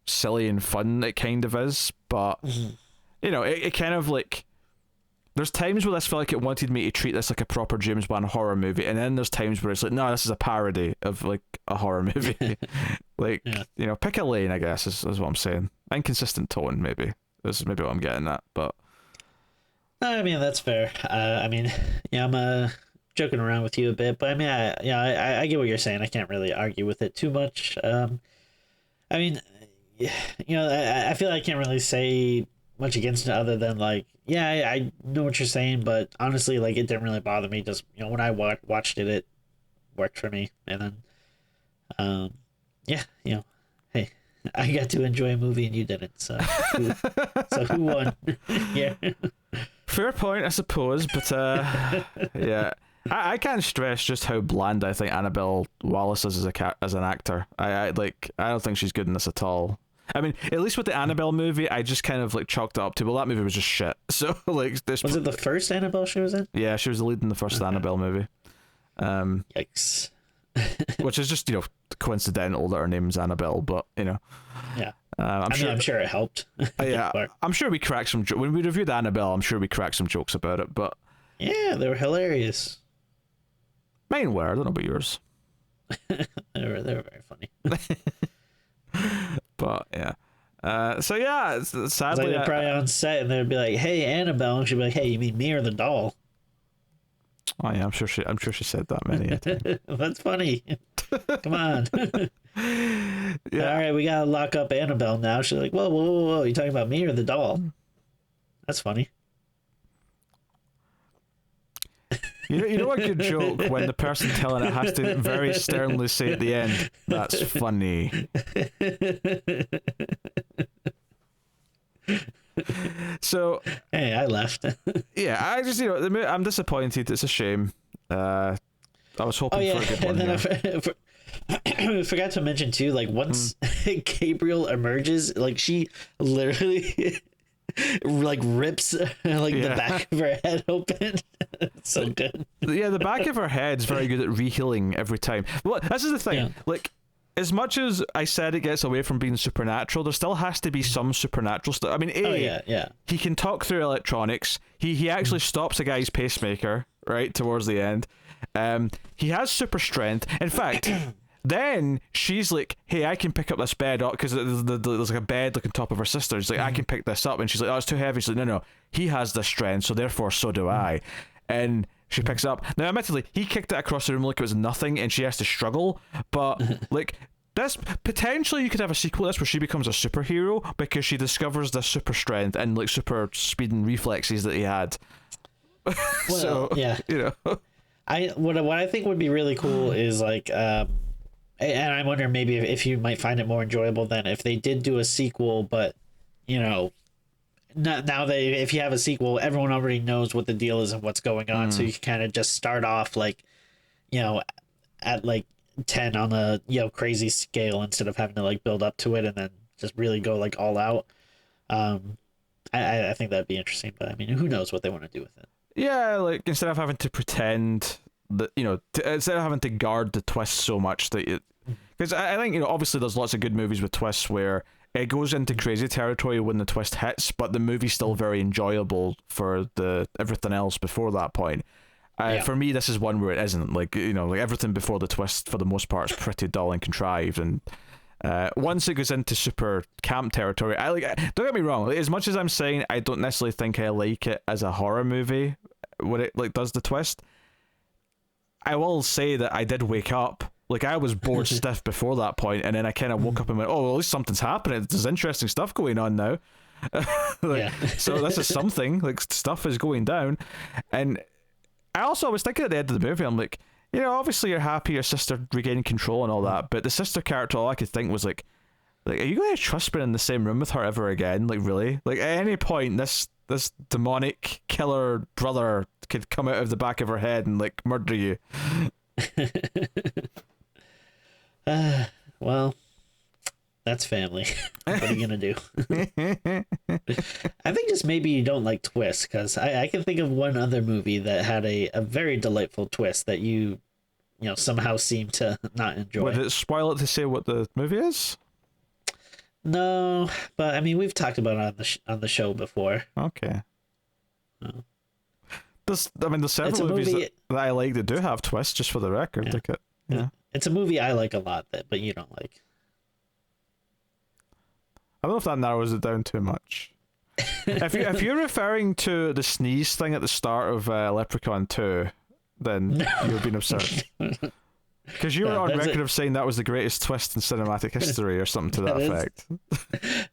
S1: silly and fun it kind of is. But it kind of like, there's times where this felt like it wanted me to treat this like a proper James Wan horror movie, and then there's times where it's like, no, this is a parody of like a horror movie. Like, pick a lane, I guess, is what I'm saying. Inconsistent tone, maybe. This is maybe what I'm getting at, but
S2: I mean, that's fair. I'm joking around with you a bit, but I mean, I get what you're saying. I can't really argue with it too much. I mean, I feel like I can't really say much against it other than like, I know what you're saying, but honestly, like, it didn't really bother me. Just, when I watched it, it worked for me. And then, hey, I got to enjoy a movie and you didn't. So who won? Yeah.
S1: Fair point, I suppose, but yeah. I can't stress just how bland I think Annabelle Wallis is as an actor. I don't think she's good in this at all. I mean, at least with the Annabelle movie, I just kind of like chalked it up to, well, that movie was just shit. So like, this
S2: was it the first Annabelle she was in?
S1: Yeah, she was the lead in the first Annabelle movie.
S2: Yikes.
S1: Which is just coincidental that her name's Annabelle, but
S2: yeah.
S1: I'm
S2: sure it helped.
S1: Yeah, I'm sure we cracked some when we reviewed Annabelle. I'm sure we cracked some jokes about it, but
S2: yeah, they were hilarious.
S1: Mine were. I don't know about yours.
S2: they were very funny.
S1: But yeah, so yeah, sadly,
S2: they're probably on set and they'd be like, "Hey, Annabelle," and she'd be like, "Hey, you mean me or the doll?"
S1: Oh yeah, I'm sure she said that many a time.
S2: That's funny. Come on. Yeah. All right, we gotta lock up Annabelle now. She's like, whoa! You talking about me or the doll? That's funny.
S1: You know a good joke when the person telling it has to very sternly say at the end, "That's funny." So
S2: hey, I left.
S1: Yeah, I just I'm disappointed. It's a shame. I was hoping for a good one.
S2: And then I forgot to mention too, like once Gabriel emerges, like she literally like rips like the back of her head open. It's so good.
S1: Yeah, the back of her head's very good at re-healing every time. Well, this is the thing. Yeah. Like, as much as I said it gets away from being supernatural, there still has to be some supernatural stuff. I mean, he can talk through electronics. He actually stops a guy's pacemaker right towards the end. He has super strength. In fact, then she's like, "Hey, I can pick up this bed up," because there's like a bed like on top of her sister. She's like, "I can pick this up," and she's like, "Oh, it's too heavy." She's like, "No, he has the strength, so therefore so do I." And she picks it up. Now, admittedly, he kicked it across the room like it was nothing, and she has to struggle. But like, this potentially you could have a sequel to this where she becomes a superhero because she discovers the super strength and like super speed and reflexes that he had.
S2: Well,
S1: so
S2: yeah,
S1: what
S2: I think would be really cool is like, and I wonder maybe if you might find it more enjoyable than if they did do a sequel, but now if you have a sequel, everyone already knows what the deal is and what's going on, so you can kind of just start off like, at like 10 on a crazy scale instead of having to like build up to it and then just really go like all out. I think that'd be interesting, but I mean, who knows what they want to do with it.
S1: Yeah, like instead of having to pretend that instead of having to guard the twist so much that it, because I think obviously there's lots of good movies with twists where it goes into crazy territory when the twist hits, but the movie's still very enjoyable for the everything else before that point. For me, this is one where it isn't. Like like everything before the twist for the most part is pretty dull and contrived, and Once it goes into super camp territory, I like. Don't get me wrong. As much as I'm saying, I don't necessarily think I like it as a horror movie when it like does the twist. I will say that I did wake up. Like, I was bored stiff before that point, and then I kind of woke up and went, "Oh, well, at least something's happening. There's interesting stuff going on now." So this is something. Like, stuff is going down, and I was thinking at the end of the movie, I'm like, obviously you're happy your sister regained control and all that, but the sister character, all I could think was like, are you going to trust being in the same room with her ever again? Like, really? Like, at any point, this demonic killer brother could come out of the back of her head and like murder you.
S2: Well, that's family. What are you gonna do? I think just maybe you don't like twists, because I can think of one other movie that had a very delightful twist that you somehow seem to not enjoy.
S1: Would it spoil it to say what the movie is?
S2: No, but I mean, we've talked about it on the show before.
S1: Okay. Oh. There's several movies that I like that do have twists, just for the record.
S2: Yeah. It's a movie I like a lot, but you don't like.
S1: I don't know if that narrows it down too much. if you're referring to the sneeze thing at the start of Leprechaun 2, then you're being absurd. Because you were on record of saying that was the greatest twist in cinematic history or something to that effect.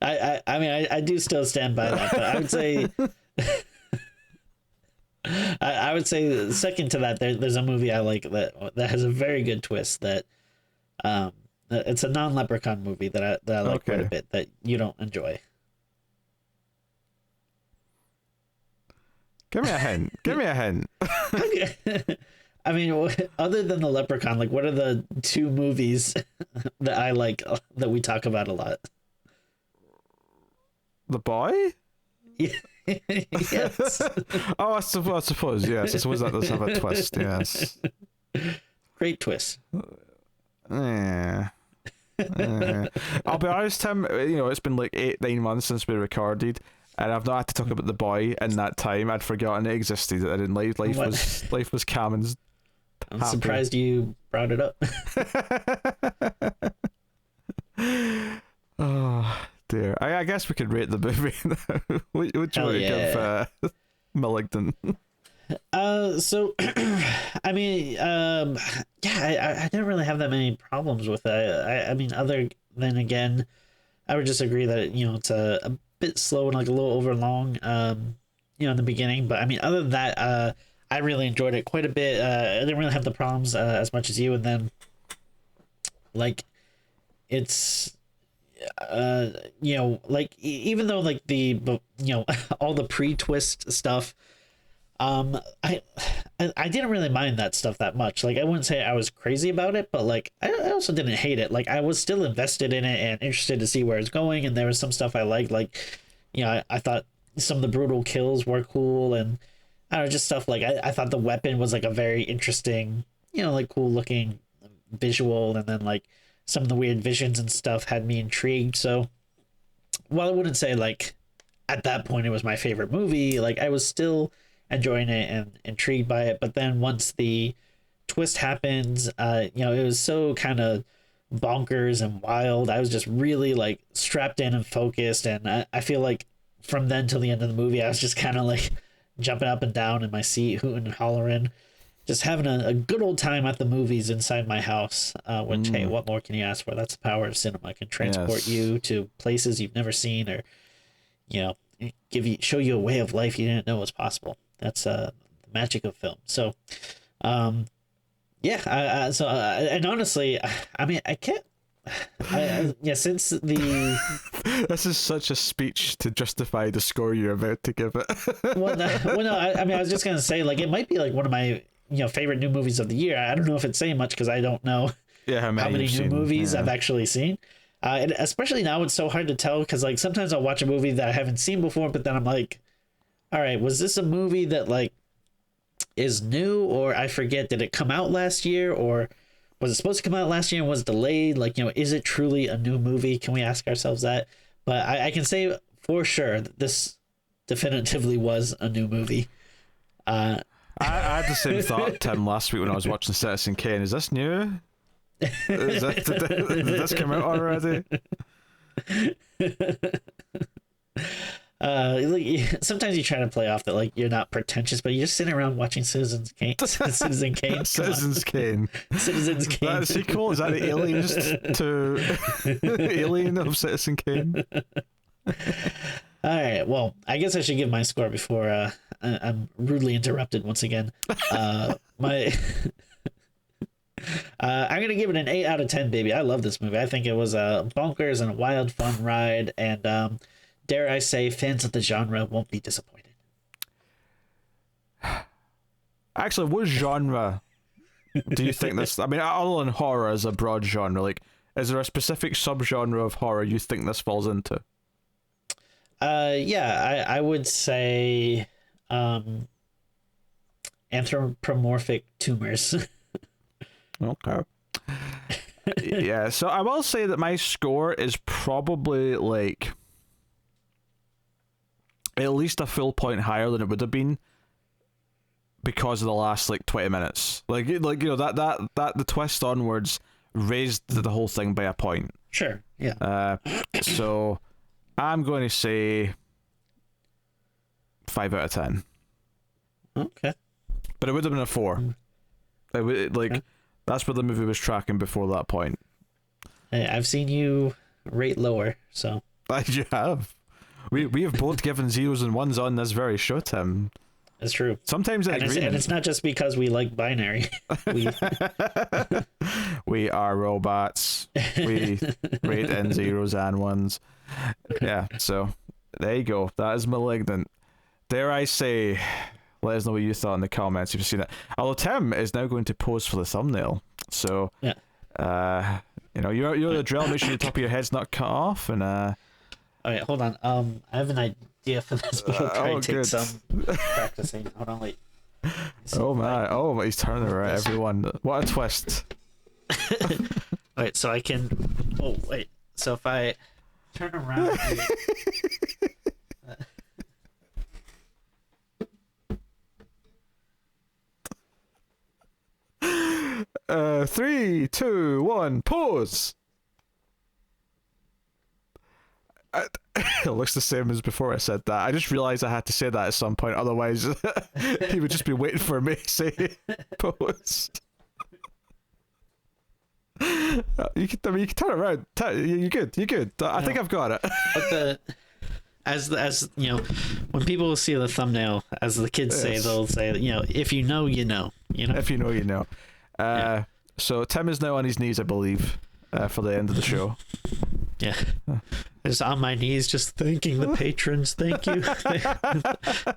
S2: I mean, I do still stand by that, but I would say... I would say second to that, there's a movie I like that has a very good twist that... it's a non-Leprechaun movie that I like quite a bit that you don't enjoy.
S1: Give me a hint.
S2: I mean, other than the Leprechaun, like, what are the two movies that I like that we talk about a lot?
S1: The Boy?
S2: Yes.
S1: Oh, I suppose, yes. I suppose that does have a twist, yes.
S2: Great twist.
S1: I'll be honest, Tim, it's been like 8-9 months since we recorded, and I've not had to talk about The Boy in that time. I'd forgotten it existed, and life was calm and
S2: I'm
S1: happy.
S2: Surprised you brought it up.
S1: Oh dear. I guess we could rate the movie now. What do you want to give Malignant?
S2: So I mean, I didn't really have that many problems with it. I mean, other than, again, I would just agree that it's a bit slow and like a little over long in the beginning, but I mean, other than that, I really enjoyed it quite a bit. I didn't really have the problems as much as you, and then like it's like, even though like the all the pre-twist stuff, I didn't really mind that stuff that much. Like, I wouldn't say I was crazy about it, but like I also didn't hate it. Like, I was still invested in it and interested to see where it's going, and there was some stuff I liked. Like, I thought some of the brutal kills were cool, and I don't know, just stuff like I thought the weapon was like a very interesting, like cool looking visual, and then like some of the weird visions and stuff had me intrigued. So while I wouldn't say like at that point it was my favorite movie, like I was still enjoying it and intrigued by it. But then once the twist happens, it was so kind of bonkers and wild. I was just really like strapped in and focused, and I feel like from then till the end of the movie I was just kind of like jumping up and down in my seat, hooting and hollering, just having a good old time at the movies inside my house, which, hey, what more can you ask for? That's the power of cinema. It can transport you to places you've never seen, or show you a way of life you didn't know was possible. That's the magic of film. So and honestly, I mean, I can't since the
S1: this is such a speech to justify the score you're about to give it.
S2: I mean, I was just gonna say, like, it might be like one of my favorite new movies of the year. I don't know if it's saying much because I don't know
S1: how
S2: many new movies I've actually seen, and especially now it's so hard to tell, because like sometimes I'll watch a movie that I haven't seen before, but then I'm like, all right, was this a movie that like is new, or I forget, did it come out last year, or was it supposed to come out last year and was delayed? Like, is it truly a new movie? Can we ask ourselves that? But I can say for sure that this definitively was a new movie. I
S1: had the same thought, Tim, last week when I was watching Citizen Kane. Is this new? Did this come out already?
S2: Sometimes you try to play off that like you're not pretentious, but you're just sitting around watching Citizen Kane. Citizen Kane.
S1: Citizens Kane.
S2: Citizens Kane.
S1: That a sequel? Is that the aliens to Alien of Citizen Kane?
S2: All right. Well, I guess I should give my score before I'm rudely interrupted once again. My I'm gonna give it an 8 out of 10, baby. I love this movie. I think it was a bonkers and a wild, fun ride, and dare I say, fans of the genre won't be disappointed.
S1: Actually, what genre do you think this? I mean, other than horror as a broad genre, like, is there a specific subgenre of horror you think this falls into?
S2: Yeah, I would say anthropomorphic tumors.
S1: Okay. Yeah, so I will say that my score is probably like at least a full point higher than it would have been because of the last like 20 minutes. Like you know that the twist onwards raised the whole thing by a point.
S2: Sure. Yeah.
S1: So I'm going to say 5 out of 10.
S2: Okay.
S1: But it would have been a 4. It would like that's where the movie was tracking before that point.
S2: Hey, I've seen you rate lower, so
S1: You have. We have both given 0s and 1s on this very show, Tim.
S2: it's true.
S1: Sometimes I agree.
S2: And it's not just because we like binary.
S1: We are robots. We rate in 0s and 1s. Yeah, so there you go. That is Malignant. Dare I say, let us know what you thought in the comments if you've seen it. Although Tim is now going to pose for the thumbnail. So,
S2: yeah.
S1: You know, you're the drill. Make sure the top of your head's not cut off. And
S2: all right, hold on. I have an idea for this, but I'll try and take
S1: good.
S2: some practicing. Hold on, wait.
S1: Oh my! Oh, he's turning around. Everyone, what a twist!
S2: All right, so I can. Oh wait. So if I turn around.
S1: 3, 2, 1, pause. It looks the same as before I said that. I just realized I had to say that at some point, otherwise he would just be waiting for me to say pause. You can turn around. You're good. You're good. I think I've got it.
S2: But as you know, when people see the thumbnail, as the kids say, they'll say, you know, if you know, you know. You know.
S1: If you know, you know. So Tim is now on his knees, I believe, for the end of the show.
S2: Yeah. Just on my knees, just thanking the patrons. Thank you.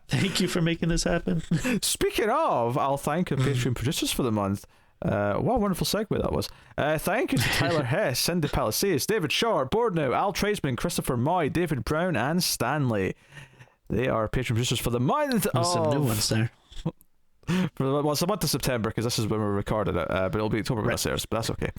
S2: Thank you for making this happen.
S1: Speaking of, I'll thank our Patreon producers for the month. What a wonderful segue that was. Thank you to Tyler Hess, Cindy Palacios, David Short, Boardnow, Al Tradesman, Christopher Moy, David Brown, and Stanley. They are Patreon producers for the month of...
S2: Some new ones there.
S1: Well, it's the month of September, because this is when we're recording it, but it'll be October when it airs, but that's okay.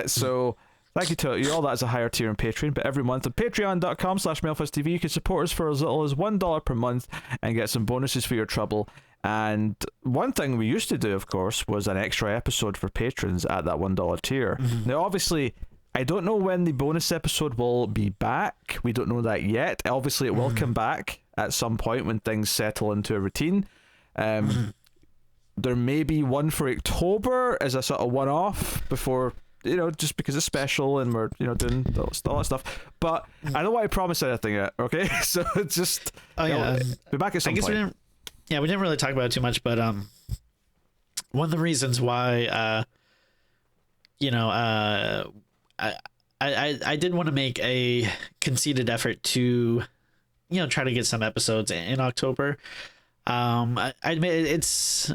S1: So... Thank you to you all. That is a higher tier on Patreon, but every month on patreon.com/MailFuzzTV you can support us for as little as $1 per month and get some bonuses for your trouble. And one thing we used to do, of course, was an extra episode for patrons at that $1 tier. Now, obviously, I don't know when the bonus episode will be back. We don't know that yet. Obviously, it will come back at some point when things settle into a routine. There may be one for October as a sort of one-off before... You know, just because it's special and we're, you know, doing all that stuff. But I don't want to promise anything yet, okay? So it's just...
S2: Oh, yeah.
S1: Be back at some point.
S2: We didn't really talk about it too much, but one of the reasons why, I did want to make a conceited effort to, you know, try to get some episodes in October. I admit things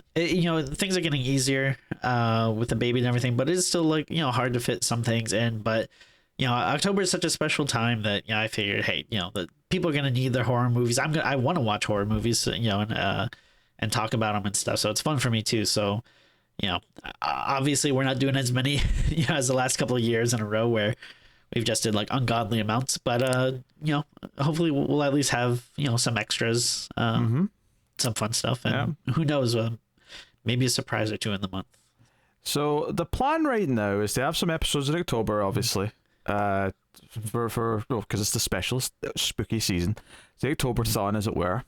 S2: are getting easier with the baby and everything, but it's still like, you know, hard to fit some things in. But, you know, October is such a special time that, you know, I figured, hey, you know, that people are gonna need their horror movies. I want to watch horror movies, you know, and talk about them and stuff. So it's fun for me too. So, you know, obviously we're not doing as many, you know, as the last couple of years in a row where we've just did like ungodly amounts. But you know, hopefully we'll at least have, you know, some extras. Some fun stuff, and who knows, maybe a surprise or two in the month.
S1: So the plan right now is to have some episodes in October, obviously, because it's the special spooky season, the October-thon, as it were.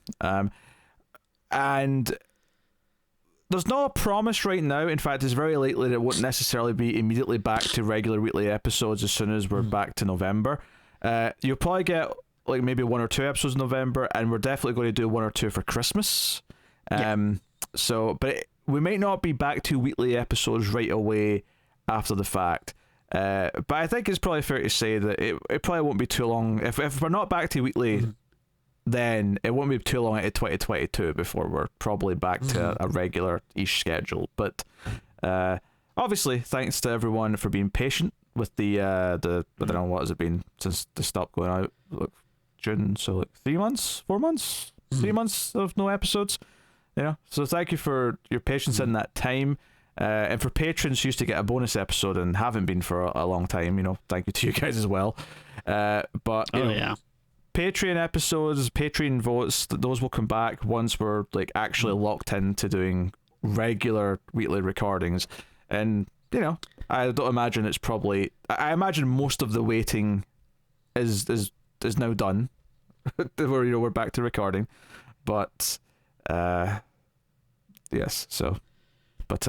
S1: And there's no promise right now. In fact, it's very likely that it won't necessarily be immediately back to regular weekly episodes as soon as we're back to November. You'll probably get like maybe 1 or 2 episodes in November, and we're definitely going to do 1 or 2 for Christmas. We might not be back to weekly episodes right away after the fact. But I think it's probably fair to say that it probably won't be too long. If we're not back to weekly, then it won't be too long into 2022 before we're probably back to a regular-ish schedule. But obviously, thanks to everyone for being patient with the I don't know, what has it been since they stopped going out? Look, June, so like 3 months, 4 months, 3 months of no episodes. So thank you for your patience in that time. And for patrons who used to get a bonus episode and haven't been for a long time, thank you to you guys as well. Patreon episodes, Patreon votes, those will come back once we're like actually locked into doing regular weekly recordings. And I don't imagine it's probably. I imagine most of the waiting is now done. We're back to recording, but yes. So, but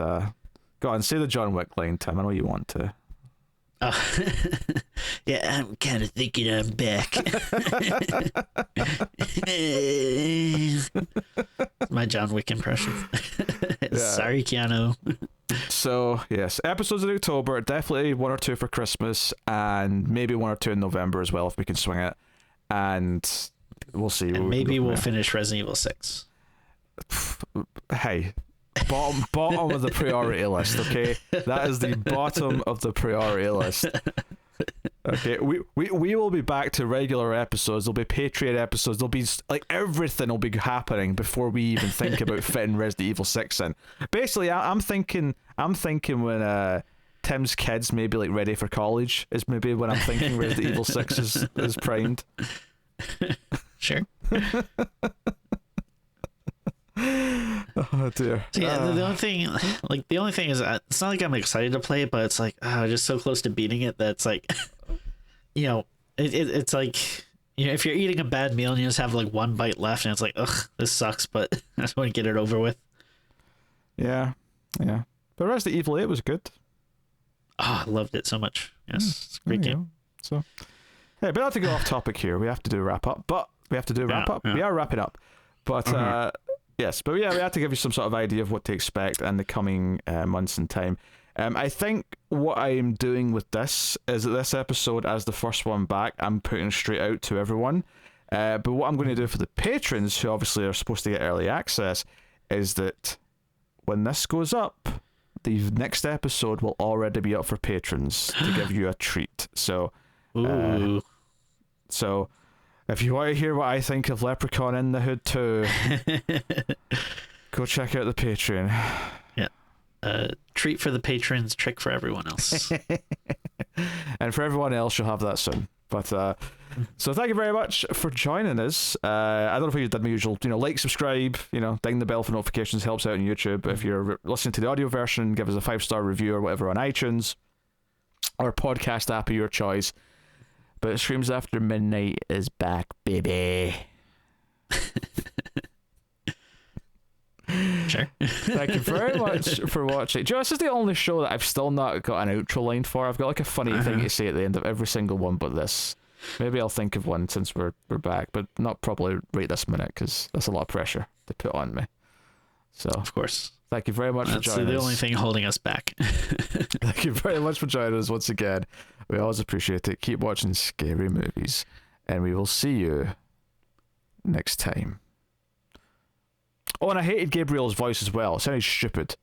S1: go on, say the John Wick line, Tim. I know you want to.
S2: Yeah, I'm kind of thinking I'm back. My John Wick impression. Sorry, Keanu.
S1: So, yes, episodes in October, definitely 1 or 2 for Christmas, and maybe 1 or 2 in November as well, if we can swing it. And we'll see.
S2: And maybe we'll finish Resident Evil 6.
S1: Hey, bottom of the priority list, okay? That is the bottom of the priority list. Okay, we will be back to regular episodes. There'll be Patreon episodes. There'll be like everything will be happening before we even think about fitting Resident Evil 6 in. Basically, I'm thinking when Tim's kids maybe like ready for college is maybe when I'm thinking Resident Evil 6 is primed.
S2: Sure.
S1: Oh dear.
S2: So yeah, the only thing is, it's not like I'm excited to play it, but it's like just so close to beating it that it's like, it's like, if you're eating a bad meal and you just have like one bite left and it's like, ugh, this sucks, but I just want to get it over with.
S1: Yeah. But Resident Evil 8 was good.
S2: Oh, I loved it so much. Yes, it's a great game.
S1: So, hey, but not to go off topic here. We have to do a wrap up, We are wrapping up, but yes, but yeah, we have to give you some sort of idea of what to expect in the coming months and time. I think what I am doing with this is that this episode, as the first one back, I'm putting straight out to everyone. But what I'm going to do for the patrons, who obviously are supposed to get early access, is that when this goes up, the next episode will already be up for patrons to give you a treat. So, if you want to hear what I think of Leprechaun in the Hood 2, go check out the Patreon.
S2: Yeah. Treat for the patrons, trick for everyone else.
S1: And for everyone else, you'll have that soon. But so thank you very much for joining us. I don't know if you did my usual, like, subscribe, ding the bell for notifications, helps out on YouTube. If you're listening to the audio version, give us a 5-star review or whatever on iTunes or podcast app of your choice. But Streams After Midnight is back, baby.
S2: Sure.
S1: Thank you very much for watching. This is the only show that I've still not got an outro line for. I've got like a funny thing to say at the end of every single one but this. Maybe I'll think of one since we're back, but not probably right this minute because that's a lot of pressure to put on me. So,
S2: of course.
S1: Thank you very much for joining us.
S2: That's the only thing holding us back.
S1: Thank you very much for joining us once again. We always appreciate it. Keep watching scary movies, and we will see you next time. Oh, and I hated Gabriel's voice as well. It sounded stupid.